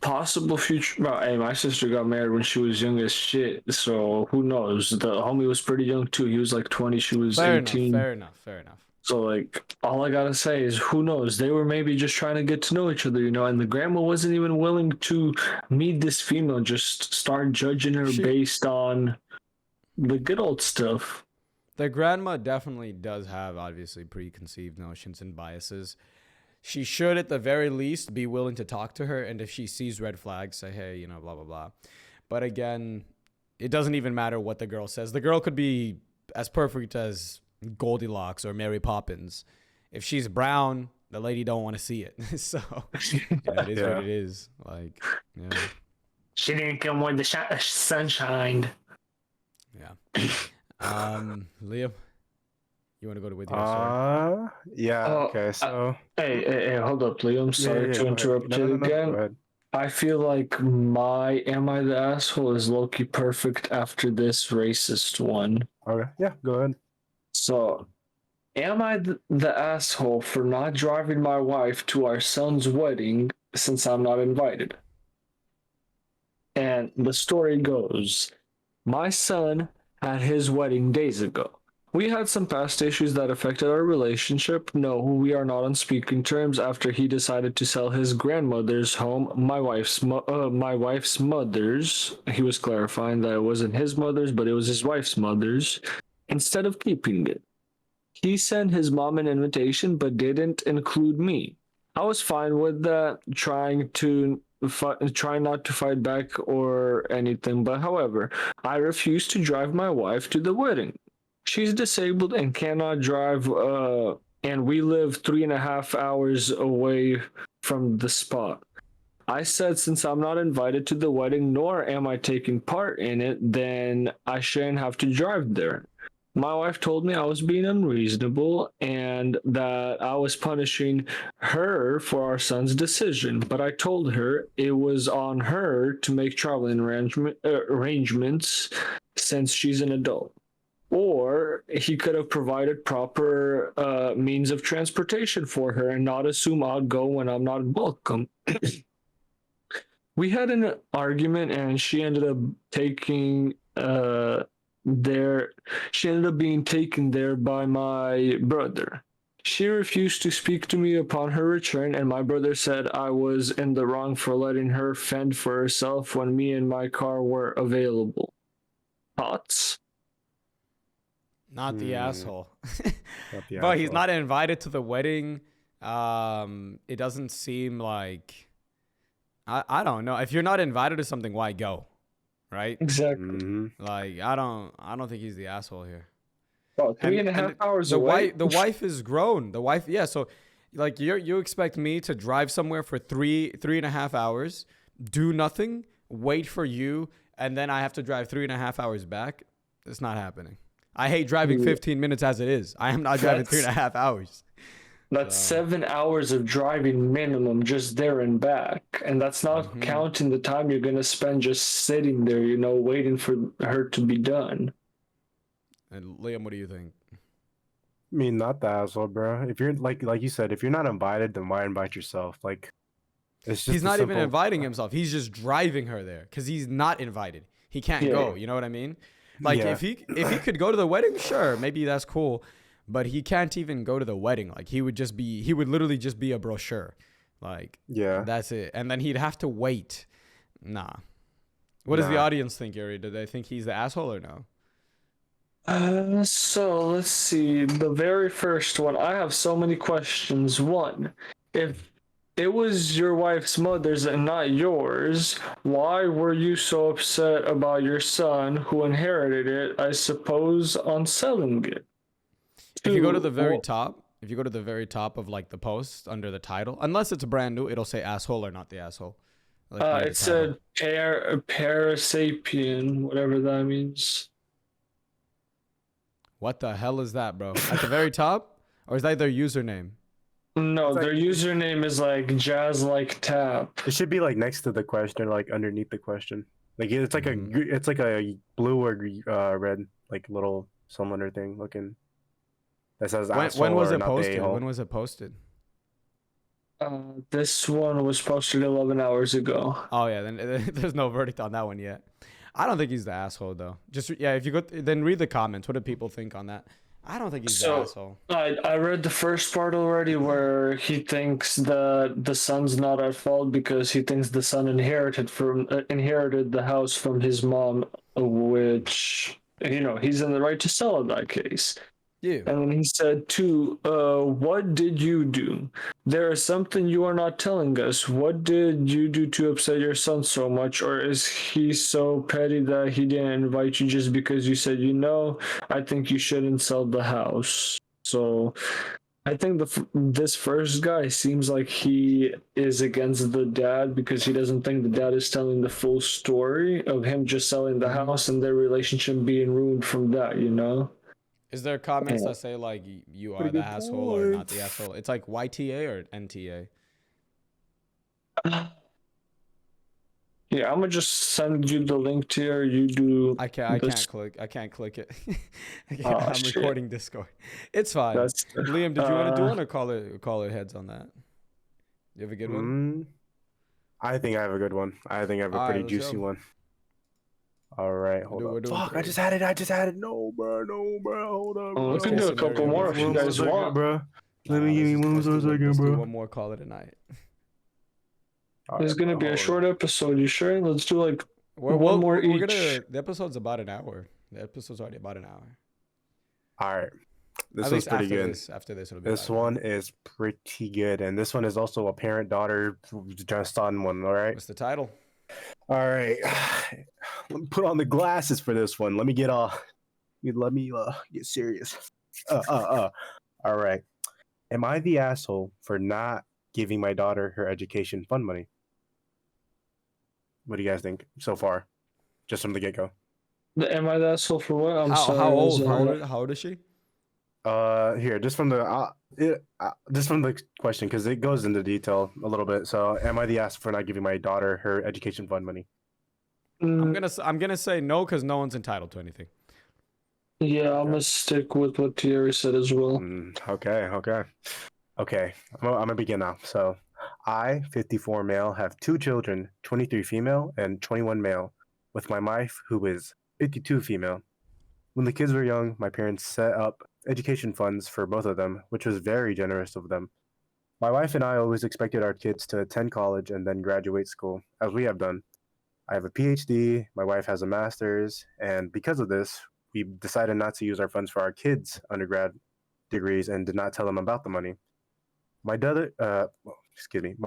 possible future. Well, hey, my sister got married when she was young as shit, so who knows? The homie was pretty young too. He was like 20, she was 18. Fair enough. So, like, all I gotta say is, who knows? They were maybe just trying to get to know each other, and the grandma wasn't even willing to meet this female, just start judging her based on the good old stuff. The grandma definitely does have, obviously, preconceived notions and biases. She should, at the very least, be willing to talk to her, and if she sees red flags, say, hey, blah, blah, blah. But again, it doesn't even matter what the girl says. The girl could be as perfect as Goldilocks or Mary Poppins. If she's brown, the lady don't want to see it. So it is what it is. Like, she didn't come when the sun shined. Yeah. Liam, you want to go with your story? Yeah. Okay. So hey, hold up, Liam. Sorry to interrupt you again. I feel like Am I the Asshole is low-key perfect after this racist one. Okay. Yeah. Go ahead. So, am I the asshole for not driving my wife to our son's wedding since I'm not invited? And the story goes, my son had his wedding days ago. We had some past issues that affected our relationship. No, we are not on speaking terms after he decided to sell his grandmother's home, my wife's mother's. He was clarifying that it wasn't his mother's, but it was his wife's mother's, instead of keeping it. He sent his mom an invitation, but didn't include me. I was fine with that, trying not to fight back or anything. But however, I refused to drive my wife to the wedding. She's disabled and cannot drive, and we live 3.5 hours away from the spot. I said since I'm not invited to the wedding, nor am I taking part in it, then I shouldn't have to drive there. My wife told me I was being unreasonable and that I was punishing her for our son's decision, but I told her it was on her to make traveling arrangements since she's an adult. Or he could have provided proper means of transportation for her and not assume I'll go when I'm not welcome. We had an argument and she ended up being taken there by my brother. She refused to speak to me upon her return, and my brother said I was in the wrong for letting her fend for herself when me and my car were available. Thoughts? Not the asshole. Not the But he's asshole. not invited to the wedding. It doesn't seem like I don't know. If you're not invited to something, why go? Right? Exactly. Mm-hmm. Like I don't think he's the asshole here. Oh, three and a half hours away. The wife is grown. The wife, yeah. So, like, you expect me to drive somewhere for 3.5 hours, do nothing, wait for you, and then I have to drive 3.5 hours back? It's not happening. I hate driving 15 minutes as it is. I am not driving 3.5 hours. That's 7 hours of driving minimum just there and back. And that's not counting the time you're going to spend just sitting there, waiting for her to be done. And Liam, what do you think? I mean, not the asshole, bro. If you're like you said, if you're not invited, then why invite yourself? Like, it's just He's not even inviting himself. He's just driving her there because he's not invited. He can't go. You know what I mean? Like if he could go to the wedding, sure, maybe that's cool. But he can't even go to the wedding. Like he would literally just be a brochure. Like that's it. And then he'd have to wait. Nah. What does the audience think, Yuri? Do they think he's the asshole or no? So let's see. The very first one, I have so many questions. One, if it was your wife's mother's and not yours, why were you so upset about your son who inherited it, I suppose, on selling it? If you go to the very top of like the post under the title, unless it's brand new, it'll say asshole or not the asshole. Like it said parasapien, whatever that means. What the hell is that, bro? At the very top? Or is that their username? No, their username is like jazz like tap. It should be like next to the question, like underneath the question. Like it's like a blue or red like little cylinder thing looking. That says when was it posted? posted? When was it posted? This one was posted 11 hours ago. Oh yeah, then there's no verdict on that one yet. I don't think he's the asshole though. Just if you go then read the comments. What do people think on that? I don't think he's the asshole. I read the first part already where he thinks that the son's not at fault because he thinks the son inherited the house from his mom, which he's in the right to sell in that case. Yeah. And then he said, too, what did you do? There is something you are not telling us. What did you do to upset your son so much? Or is he so petty that he didn't invite you just because you said, I think you shouldn't sell the house? So I think this first guy seems like he is against the dad because he doesn't think the dad is telling the full story of him just selling the house and their relationship being ruined from that, Is there comments that say like you are the asshole or not the asshole? It's like YTA or NTA. Yeah, I'm gonna just send you the link to here. You do. I can't click it. I'm recording Discord. It's fine. Liam, did you want to do one or call it heads on that? You have a good one? I think I have a good one. I think I have a pretty juicy one. All right, hold We're up. doing Fuck, I 3. just had it. I just had it. No, bro. No, bro. Hold up, Oh, we Worst can case do bro. a couple scenario, more we if you can One more guys second, want. bro. Let Nah, me give me one more let's second, do bro. one more. Call it a night. All It's right, gonna bro. be a Hold short on. episode. You sure? Let's do like We're, one we're, more we're each. gonna. The episode's about an hour. The episode's already about an hour. All right. This At one's least pretty after good. this. After this, it'll be This about an hour. one is pretty good, and this one is also a parent-daughter just on one. All right. What's the title? All right. Let me put on the glasses for this one. Let me get get serious. All right. Am I the asshole for not giving my daughter her education fund money? What do you guys think so far? Just from the get-go. Am I the asshole for what? I'm How sorry. old? How old is she? Here, just from the question, because it goes into detail a little bit. So, am I the asshole for not giving my daughter her education fund money? I'm gonna say no because no one's entitled to anything. Yeah, I'm gonna stick with what Thiery said as well. Okay. I'm gonna begin now. So, I, 54 male, have 2 children, 23 female and 21 male, with my wife, who is 52 female. When the kids were young, my parents set up education funds for both of them, which was very generous of them. My wife and I always expected our kids to attend college and then graduate school, as we have done. I have a PhD, my wife has a master's, and because of this, we decided not to use our funds for our kids' undergrad degrees and did not tell them about the money. My daughter,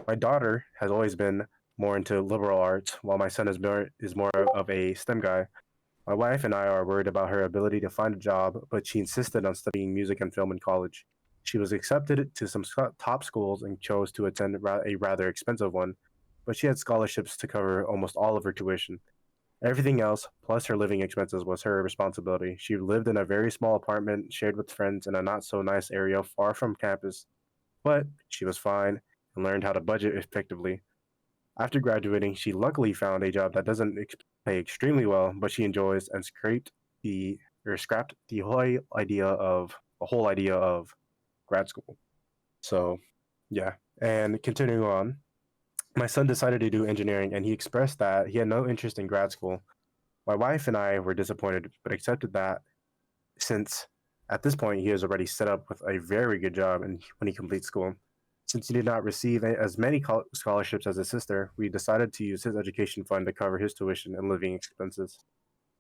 my daughter has always been more into liberal arts, while my son is more of a STEM guy. My wife and I are worried about her ability to find a job, but she insisted on studying music and film in college. She was accepted to some top schools and chose to attend a rather expensive one, but she had scholarships to cover almost all of her tuition. Everything else, plus her living expenses, was her responsibility. She lived in a very small apartment, shared with friends in a not so nice area far from campus, but she was fine and learned how to budget effectively. After graduating, she luckily found a job that doesn't pay extremely well, but she enjoys, and scrapped the whole idea of grad school. So, yeah. And continuing on, my son decided to do engineering, and he expressed that he had no interest in grad school. My wife and I were disappointed, but accepted that since at this point he is already set up with a very good job and when he completes school. Since he did not receive as many scholarships as his sister, we decided to use his education fund to cover his tuition and living expenses.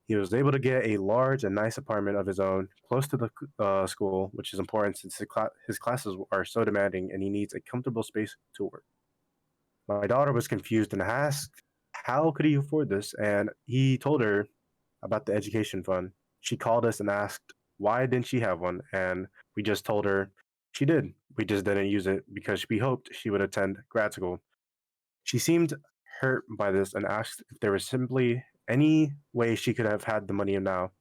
He was able to get a large and nice apartment of his own, close to the school, which is important since his classes are so demanding and he needs a comfortable space to work. My daughter was confused and asked how could he afford this, and he told her about the education fund. She called us and asked why didn't she have one, and we just told her she did. We just didn't use it because we hoped she would attend grad school. She seemed hurt by this and asked if there was simply any way she could have had the money now.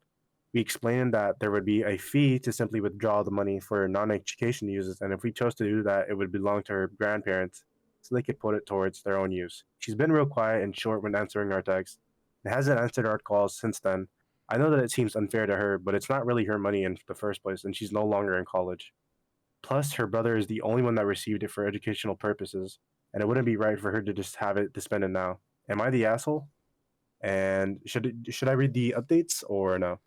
We explained that there would be a fee to simply withdraw the money for non-education uses, and if we chose to do that, it would belong to her grandparents so they could put it towards their own use. She's been real quiet and short when answering our texts and hasn't answered our calls since then. I know that it seems unfair to her, but it's not really her money in the first place, and she's no longer in college. Plus, her brother is the only one that received it for educational purposes, and it wouldn't be right for her to just have it to spend it now. Am I the asshole? And should I read the updates or no?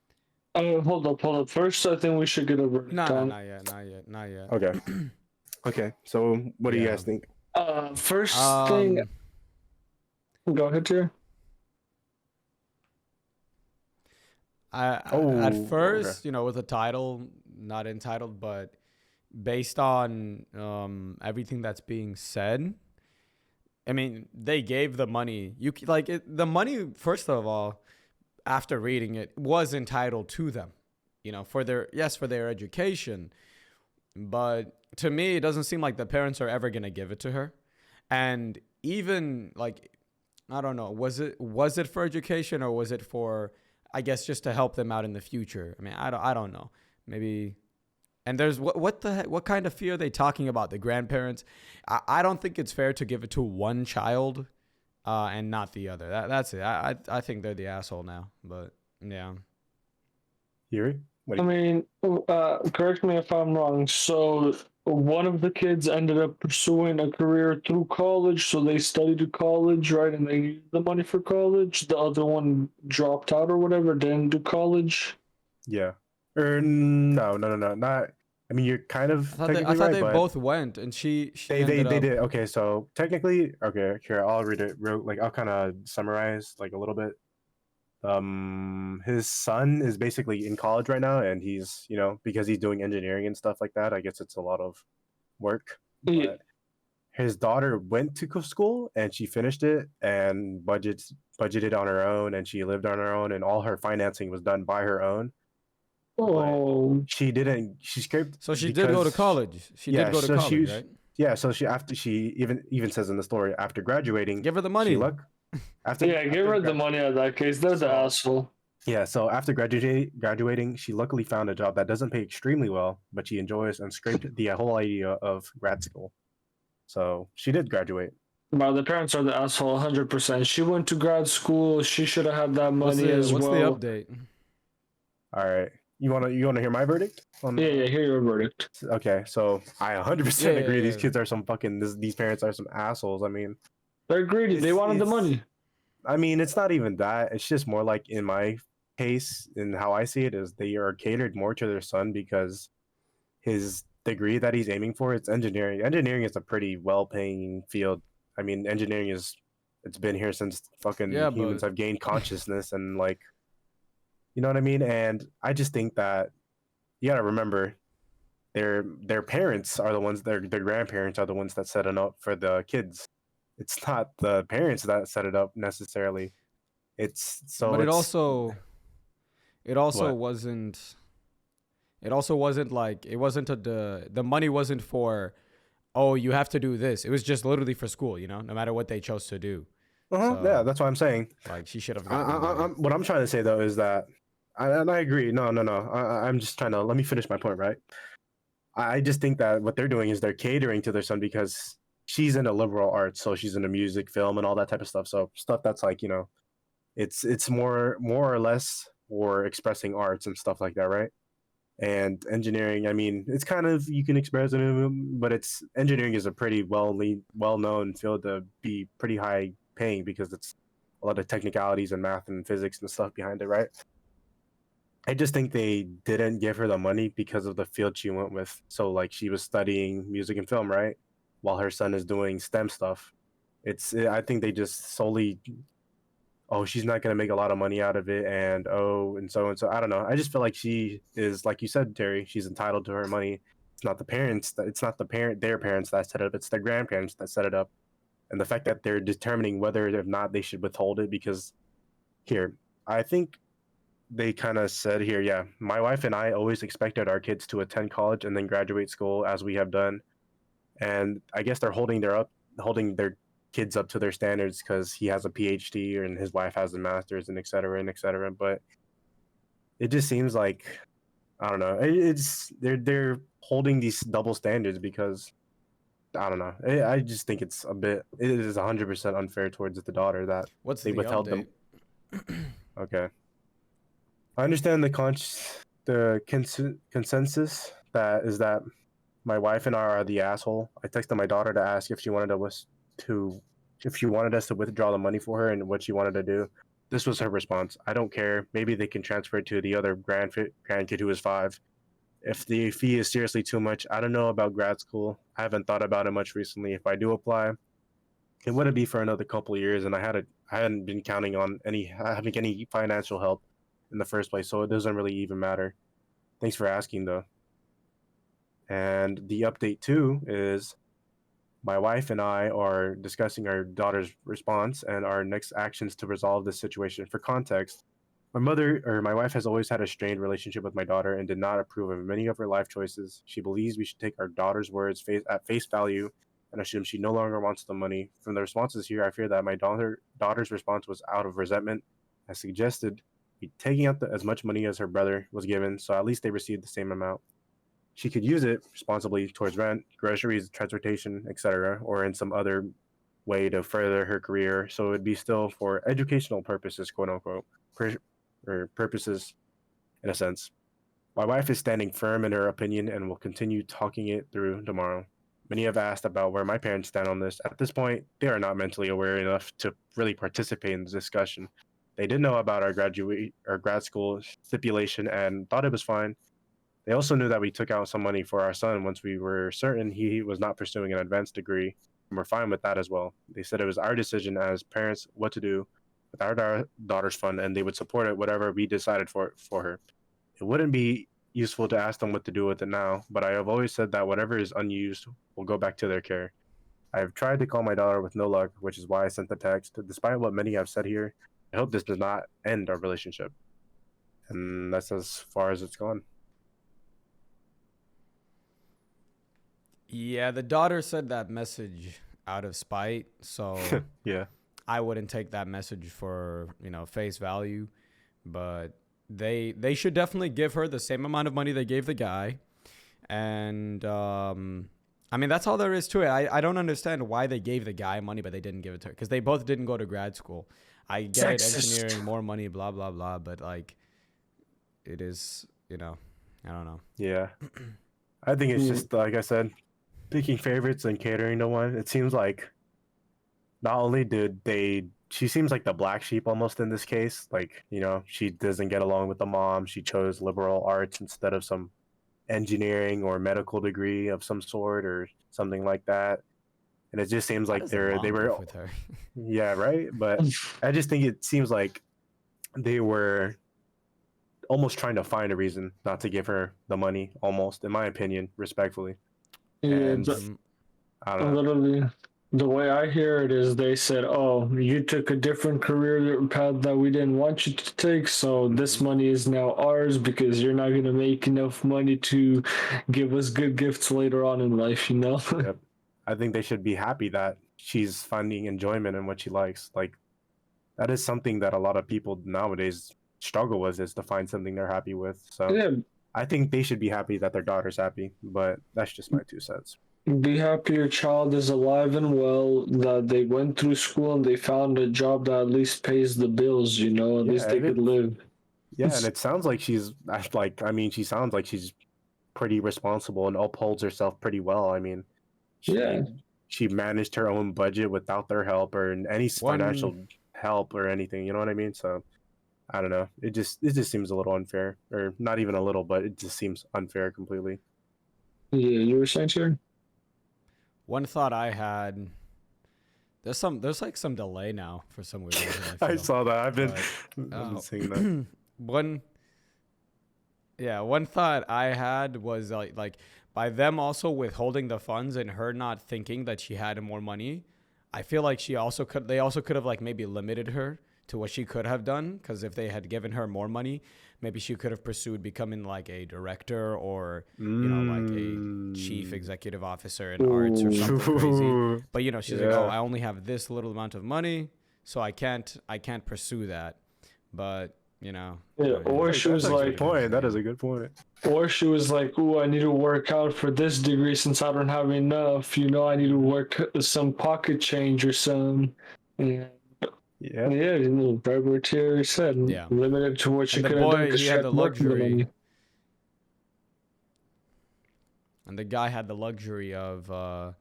Hold up. First, I think we should get a verdict No, on. not yet. Okay. Okay. So, what do you Yeah. guys think? First thing, go ahead, Jer. At first, okay. with the title, not entitled, but based on everything that's being said, I mean, they gave the money. The money. First of all, after reading it, was entitled to them, for their education. But to me, it doesn't seem like the parents are ever gonna give it to her, and even I don't know, was it for education or was it for, I guess, just to help them out in the future? I mean, I don't know. Maybe. And there's what kind of fee are they talking about? The grandparents? I don't think it's fair to give it to one child, and not the other. That's it. I think they're the asshole now. But yeah. Thiery? I mean, correct me if I'm wrong. So one of the kids ended up pursuing a career through college, so they studied college, right? And they needed the money for college. The other one dropped out or whatever, didn't do college. Yeah. Or no, not. I mean, you're kind I of thought they, I technically thought right, they but both went, and she they ended up. did. Okay, so technically, okay, here I'll read it. Like I'll kind of summarize like a little bit. His son is basically in college right now, and he's because he's doing engineering and stuff like that. I guess it's a lot of work, Yeah. but his daughter went to school and she finished it and budgeted on her own and she lived on her own and all her financing was done by her own, but Oh, she didn't she scraped So she did go to because college. She did yeah go to so college, she right? yeah so she after she even says in the story after graduating Give her the she money. after yeah, give her the money out of that case. They're the so asshole. yeah, so after graduating, she luckily found a job that doesn't pay extremely well, but she enjoys and scraped the whole idea of grad school. So she did graduate. But the parents are the asshole, 100%. She went to grad school. She should have had that money as What's the well. update? All right, you wanna hear my verdict? Yeah, hear your verdict. Okay, so I 100% Yeah, agree. These yeah. kids are some fucking. These parents are some assholes. I mean, They're greedy. They wanted the money. I mean, it's not even that. It's just more like in my case, and how I see it is they are catered more to their son because his degree that he's aiming for, it's engineering. Engineering is a pretty well-paying field. I mean, engineering it's been here since fucking Yeah, humans but have gained consciousness and like, you know what I mean? And I just think that you got to remember their parents are the ones their grandparents are the ones that set it up for the kids. It's not the parents that set it up necessarily. It's so but it it's also it also what? wasn't it also wasn't like it wasn't the money wasn't for, oh, you have to do this. It was just literally for school, no matter what they chose to do. Yeah, So that's what I'm saying. like she should have gotten the money. What I'm trying to say though is that, and I agree. No. I'm just trying to let me finish my point. Right. I just think that what they're doing is they're catering to their son because she's into liberal arts, so she's into music, film, and all that type of stuff. So stuff that's like it's more or less for expressing arts and stuff like that, right? And engineering, I mean, it's kind of you can express it, but it's engineering is a pretty well known field to be pretty high paying because it's a lot of technicalities and math and physics and stuff behind it, right? I just think they didn't give her the money because of the field she went with. So like she was studying music and film, right? While her son is doing STEM stuff. I think they just solely, oh, she's not gonna make a lot of money out of it, and so. I don't know. I just feel like she is, like you said, Terry. She's entitled to her money. It's not the parents that. It's not their parents that set it up. It's their grandparents that set it up, and the fact that they're determining whether or not they should withhold it because here, I think they kind of said here, yeah, my wife and I always expected our kids to attend college and then graduate school as we have done, and I guess they're holding their kids up to their standards because he has a PhD and his wife has a master's and et cetera and et cetera. But it just seems like I don't know. It's they're holding these double standards because I don't know. I just think it's a bit. It is 100% unfair towards the daughter that What's they the withheld update? them. Okay, I understand the consensus that is that my wife and I are the asshole. I texted my daughter to ask if she wanted to if she wanted us to withdraw the money for her and what she wanted to do. This was her response. I don't care. Maybe they can transfer it to the other grandkid who is 5. If the fee is seriously too much, I don't know about grad school. I haven't thought about it much recently. If I do apply, it wouldn't be for another couple of years, and I hadn't been counting on having any financial help in the first place, so it doesn't really even matter. Thanks for asking, though. And the update too is my wife and I are discussing our daughter's response and our next actions to resolve this situation. For context, my wife has always had a strained relationship with my daughter and did not approve of many of her life choices. She believes we should take our daughter's words at face value and assume she no longer wants the money. From the responses here, I fear that my daughter's response was out of resentment. As suggested, taking out as much money as her brother was given, so at least they received the same amount. She could use it responsibly towards rent, groceries, transportation, etc., or in some other way to further her career. So it'd be still for educational purposes, quote unquote, or purposes in a sense. My wife is standing firm in her opinion and will continue talking it through tomorrow. Many have asked about where my parents stand on this. At this point, they are not mentally aware enough to really participate in the discussion. They did know about our grad school stipulation and thought it was fine. They also knew that we took out some money for our son once we were certain he was not pursuing an advanced degree, and we're fine with that as well. They said it was our decision as parents what to do with our daughter's fund, and they would support it whatever we decided for her. It wouldn't be useful to ask them what to do with it now, but I have always said that whatever is unused will go back to their care. I have tried to call my daughter with no luck, which is why I sent the text. Despite what many have said here, I hope this does not end our relationship. And that's as far as it's gone. Yeah, the daughter said that message out of spite, so Yeah. I wouldn't take that message for, face value, but they should definitely give her the same amount of money they gave the guy. And I mean, that's all there is to it. I don't understand why they gave the guy money but they didn't give it to her, because they both didn't go to grad school. I get it, engineering, more money, blah blah blah, but like, it is, I don't know. Yeah. I think it's just, like I said, picking favorites and catering to one. It seems like not only she seems like the black sheep almost in this case. Like, she doesn't get along with the mom. She chose liberal arts instead of some engineering or medical degree of some sort or something like that. And it just seems like they were with her. Yeah, right. But I just think it seems like they were almost trying to find a reason not to give her the money, almost, in my opinion, respectfully. Yeah, And I don't know. literally, the way I hear it is they said, "Oh, you took a different career path that we didn't want you to take, so this money is now ours because you're not going to make enough money to give us good gifts later on in life." Yep. I think they should be happy that she's finding enjoyment in what she likes. Like, that is something that a lot of people nowadays struggle with, is to find something they're happy with. So Yeah, I think they should be happy that their daughter's happy, but that's just my 2 cents. be happy your child is alive and well, that they went through school and they found a job that at least pays the bills, at least they could live. Yeah, and it sounds like she sounds like she's pretty responsible and upholds herself pretty well. I mean, she managed her own budget without their help or any financial help or anything. You know what I mean? So I don't know. It just seems a little unfair, or not even a little, but it just seems unfair completely. Yeah, you were saying, Sharon? One thought I had. There's like some delay now for some weird reason. I saw that. I've been seeing that. One thought I had was like by them also withholding the funds and her not thinking that she had more money, I feel like they also could have like maybe limited her to what she could have done, because if they had given her more money, maybe she could have pursued becoming like a director or like a chief executive officer in arts or something crazy. But she's like, oh, I only have this little amount of money, so I can't pursue that. But or she was like, that is a good point. Or she was like, "Ooh, I need to work out for this degree since I don't have enough. I need to work some pocket change or some." Yeah, Barbara Thiery said, limited to what she could have done because she had the luxury. And the guy had the luxury of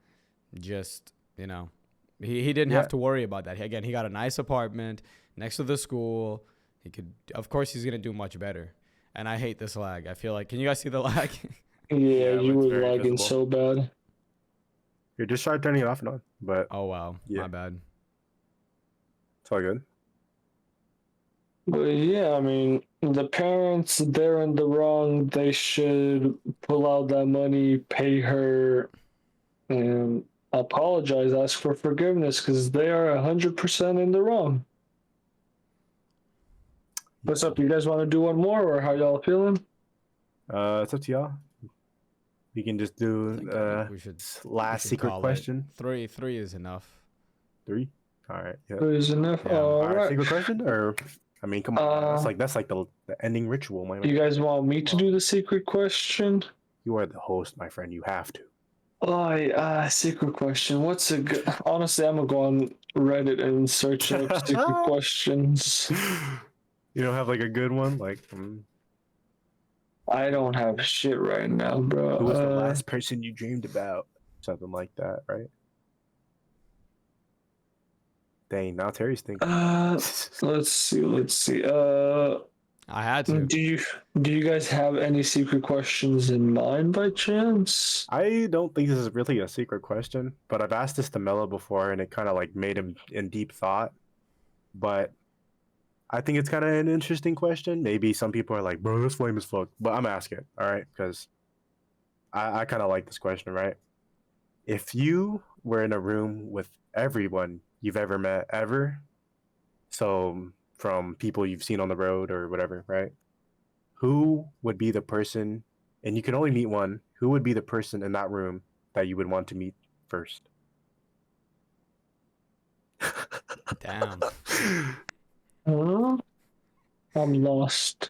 just, he didn't have to worry about that. Again, he got a nice apartment next to the school. He could, of course, he's going to do much better. And I hate this lag. I feel like, can you guys see the lag? Yeah, you were lagging so bad. You just tried turning it off and on, but... Oh, wow. My bad. It's all good. But yeah, I mean, the parents, they're in the wrong. They should pull out that money, pay her, and apologize, ask for forgiveness, because they are 100% in the wrong. What's up? You guys want to do one more, or how y'all feeling? It's up to y'all. We can just do last secret question. Three is enough. 3? All right. Yeah. 3 is enough. Yeah. All right. Secret question, or I mean, come on. That's like the ending ritual, my man. You guys want me to do the secret question? You are the host, my friend. You have to. Oh, secret question. What's a good? Honestly, I'm gonna go on Reddit and search up secret questions. You don't have like a good one, like. I don't have shit right now, bro. Who was the last person you dreamed about? Something like that, right? Dang, now Terry's thinking. Let's see. I had to. Do you guys have any secret questions in mind by chance? I don't think this is really a secret question, but I've asked this to Mello before, and it kind of like made him in deep thought. But I think it's kind of an interesting question. Maybe some people are like, "Bro, that's lame as fuck," but I'm asking it, all right? Because I kind of like this question, right? If you were in a room with everyone you've ever met ever, so from people you've seen on the road or whatever, right? Who would be the person, and you can only meet one, who would be the person in that room that you would want to meet first? Damn. Huh? I'm lost.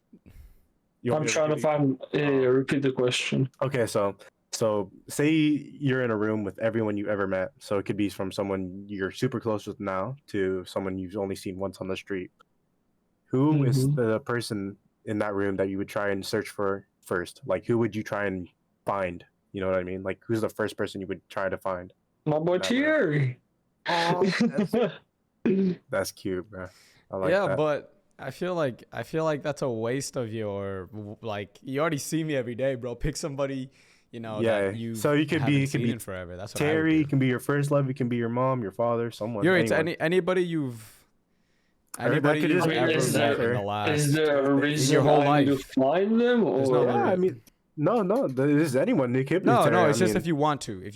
I'm trying to find. Repeat the question. Okay, so say you're in a room with everyone you ever met. So it could be from someone you're super close with now to someone you've only seen once on the street. Who is the person in that room that you would try and search for first? Like, who would you try and find? You know what I mean? Like, who's the first person you would try to find? My boy Thiery. That's cute, bro. I like Yeah, that. but I feel like that's a waste of your, like, you already see me every day, bro. Pick somebody, that you so you could be in forever. That's what Terry. I It can be your first love. It can be your mom, your father, someone. You're anyone. anybody you've ever Is met in the last is there a reason your whole I need life. to find them? Or? There's no Yeah, I mean, no. This is anyone. It could be No, Terry. no. It's just if you want to. If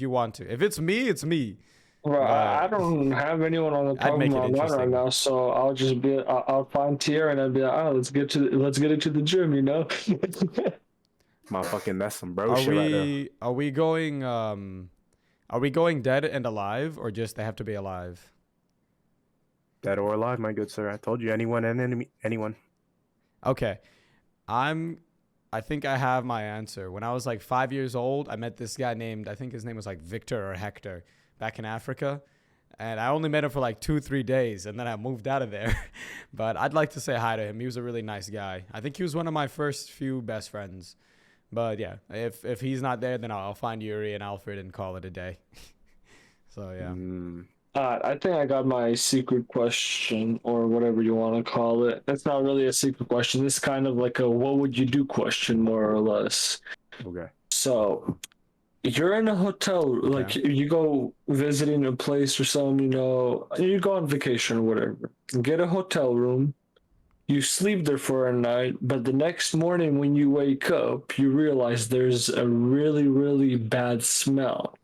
it's me, it's me. Bro, I don't have anyone on the top of my mind right now, so I'll just be. I'll find Thiery and I'll be like, oh, let's get it to the gym, you know. Motherfucking, that's some bro shit right there. Are we going dead and alive, or just they have to be alive? Dead or alive, my good sir. I told you, anyone and anyone. Okay, I think I have my answer. When I was like 5 years old, I met this guy named, I think his name was like Victor or Hector, back in Africa. And I only met him for like 2-3 days, and then I moved out of there. But I'd like to say hi to him. He was a really nice guy. I think he was one of my first few best friends. But yeah, if he's not there, then I'll find Yuri and Alfred and call it a day. So yeah. I think I got my secret question, or whatever you want to call it. That's not really a secret question. It's kind of like a what would you do question, more or less. Okay. So you're in a hotel, like you go visiting a place or something, you go on vacation or whatever. Get a hotel room. You sleep there for a night, but the next morning when you wake up, you realize there's a really, really bad smell.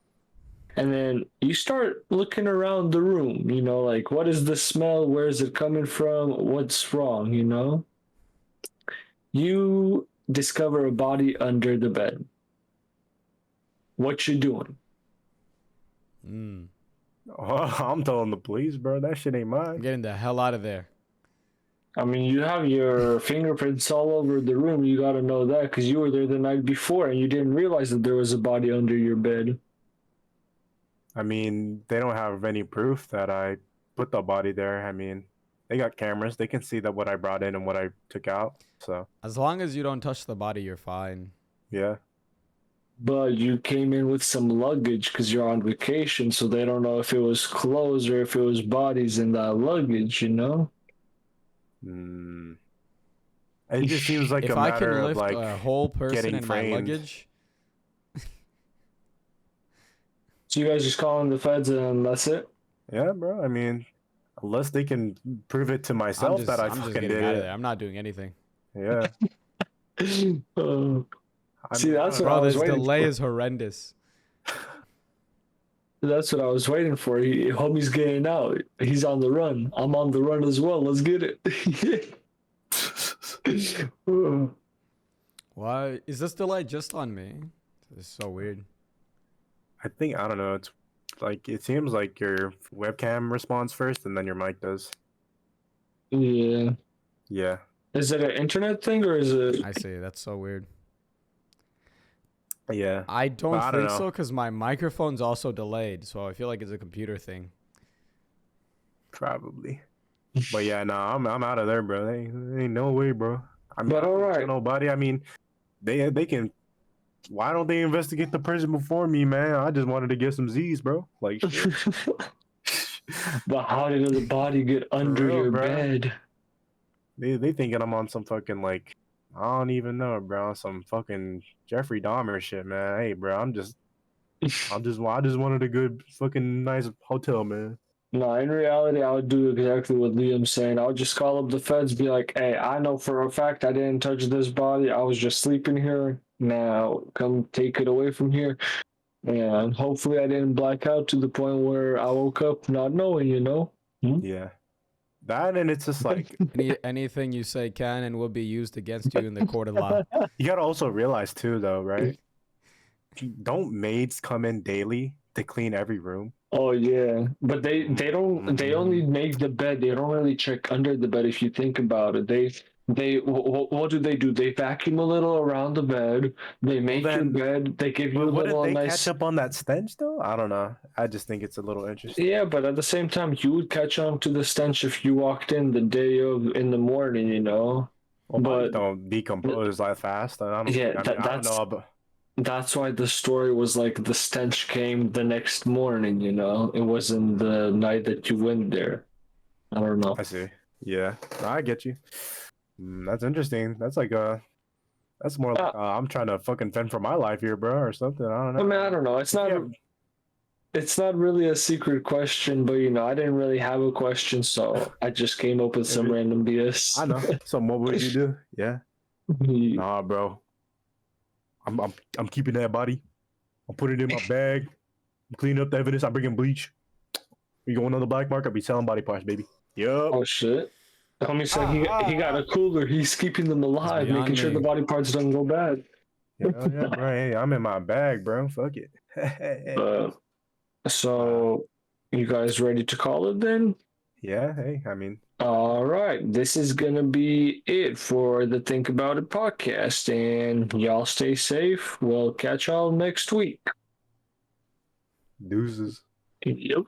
And then you start looking around the room, like, what is the smell? Where is it coming from? What's wrong, You discover a body under the bed. What you doing? Oh, I'm telling the police, bro. That shit ain't mine. I'm getting the hell out of there. I mean, you have your fingerprints all over the room. You gotta know that because you were there the night before and you didn't realize that there was a body under your bed. I mean, they don't have any proof that I put the body there. I mean, they got cameras. They can see that what I brought in and what I took out. So as long as you don't touch the body, you're fine. Yeah. But you came in with some luggage because you're on vacation, so they don't know if it was clothes or if it was bodies in that luggage, It just seems like if a matter I can lift of like a whole person in framed. my luggage. So you guys just calling the feds and that's it? Yeah, bro. I mean, unless they can prove it to myself that I fucking did it. I'm not doing anything. Yeah. See, that's what bro, I was this waiting delay for. is horrendous. That's what I was waiting for. Homie's getting out. He's on the run. I'm on the run as well. Let's get it. Why is this delay just on me? This is so weird. I don't know. It's like, it seems like your webcam responds first and then your mic does. Yeah. Yeah. Is it an internet thing or is it? I see. That's so weird. Yeah. I don't think so because my microphone's also delayed, so I feel like it's a computer thing. Probably. But yeah, no, I'm out of there, bro. There ain't no way, bro. I mean, but all right. Nobody. I mean, they can. Why don't they investigate the person before me, man? I just wanted to get some Z's, bro. Like, shit. But how did the body get under real, your bro. bed? They thinking I'm on some fucking like I don't even know, bro. Some fucking Jeffrey Dahmer shit, man. Hey, bro, I just wanted a good fucking nice hotel, man. No, in reality, I would do exactly what Liam's saying. I would just call up the feds, be like, "Hey, I know for a fact I didn't touch this body. I was just sleeping here. Now, come take it away from here." And hopefully, I didn't black out to the point where I woke up not knowing. Yeah, that and it's just like Anything you say can and will be used against you in the court of law. you gotta also realize too, though, right? Don't maids come in daily to clean every room? Oh yeah, but they only make the bed. They don't really check under the bed if you think about it. What do? They vacuum a little around the bed. They make your then- bed. They give you a But wouldn't little they nice. catch up on that stench though? I don't know. I just think it's a little interesting. Yeah, but at the same time, you would catch on to the stench if you walked in the day of in the morning. Well, bodies But don't decompose that fast. I don't. yeah, I don't know about. that's why the story was like the stench came the next morning. It wasn't the night that you went there. I don't know. I see. Yeah, I get you. That's interesting. That's like that's more like I'm trying to fucking fend for my life here, bro, or something. I don't know. I mean, I don't know. It's not. Yeah. It's not really a secret question, but I didn't really have a question, so I just came up with some random BS. I know. So what would you do? Yeah. Nah, bro. I'm keeping that body. I'm putting it in my bag. I'm cleaning up the evidence. I'm bringing bleach. We going on the black market. I'll be selling body parts, baby. Yup. Oh shit! Homie said he got a cooler. He's keeping them alive, beyond making sure me. the body parts don't go bad. Yeah, bro. Hey, I'm in my bag, bro. Fuck it. So, you guys ready to call it then? Yeah. Hey, I mean. All right, this is gonna be it for the Think About It podcast, and y'all stay safe. We'll catch y'all next week. Deuces. Yep.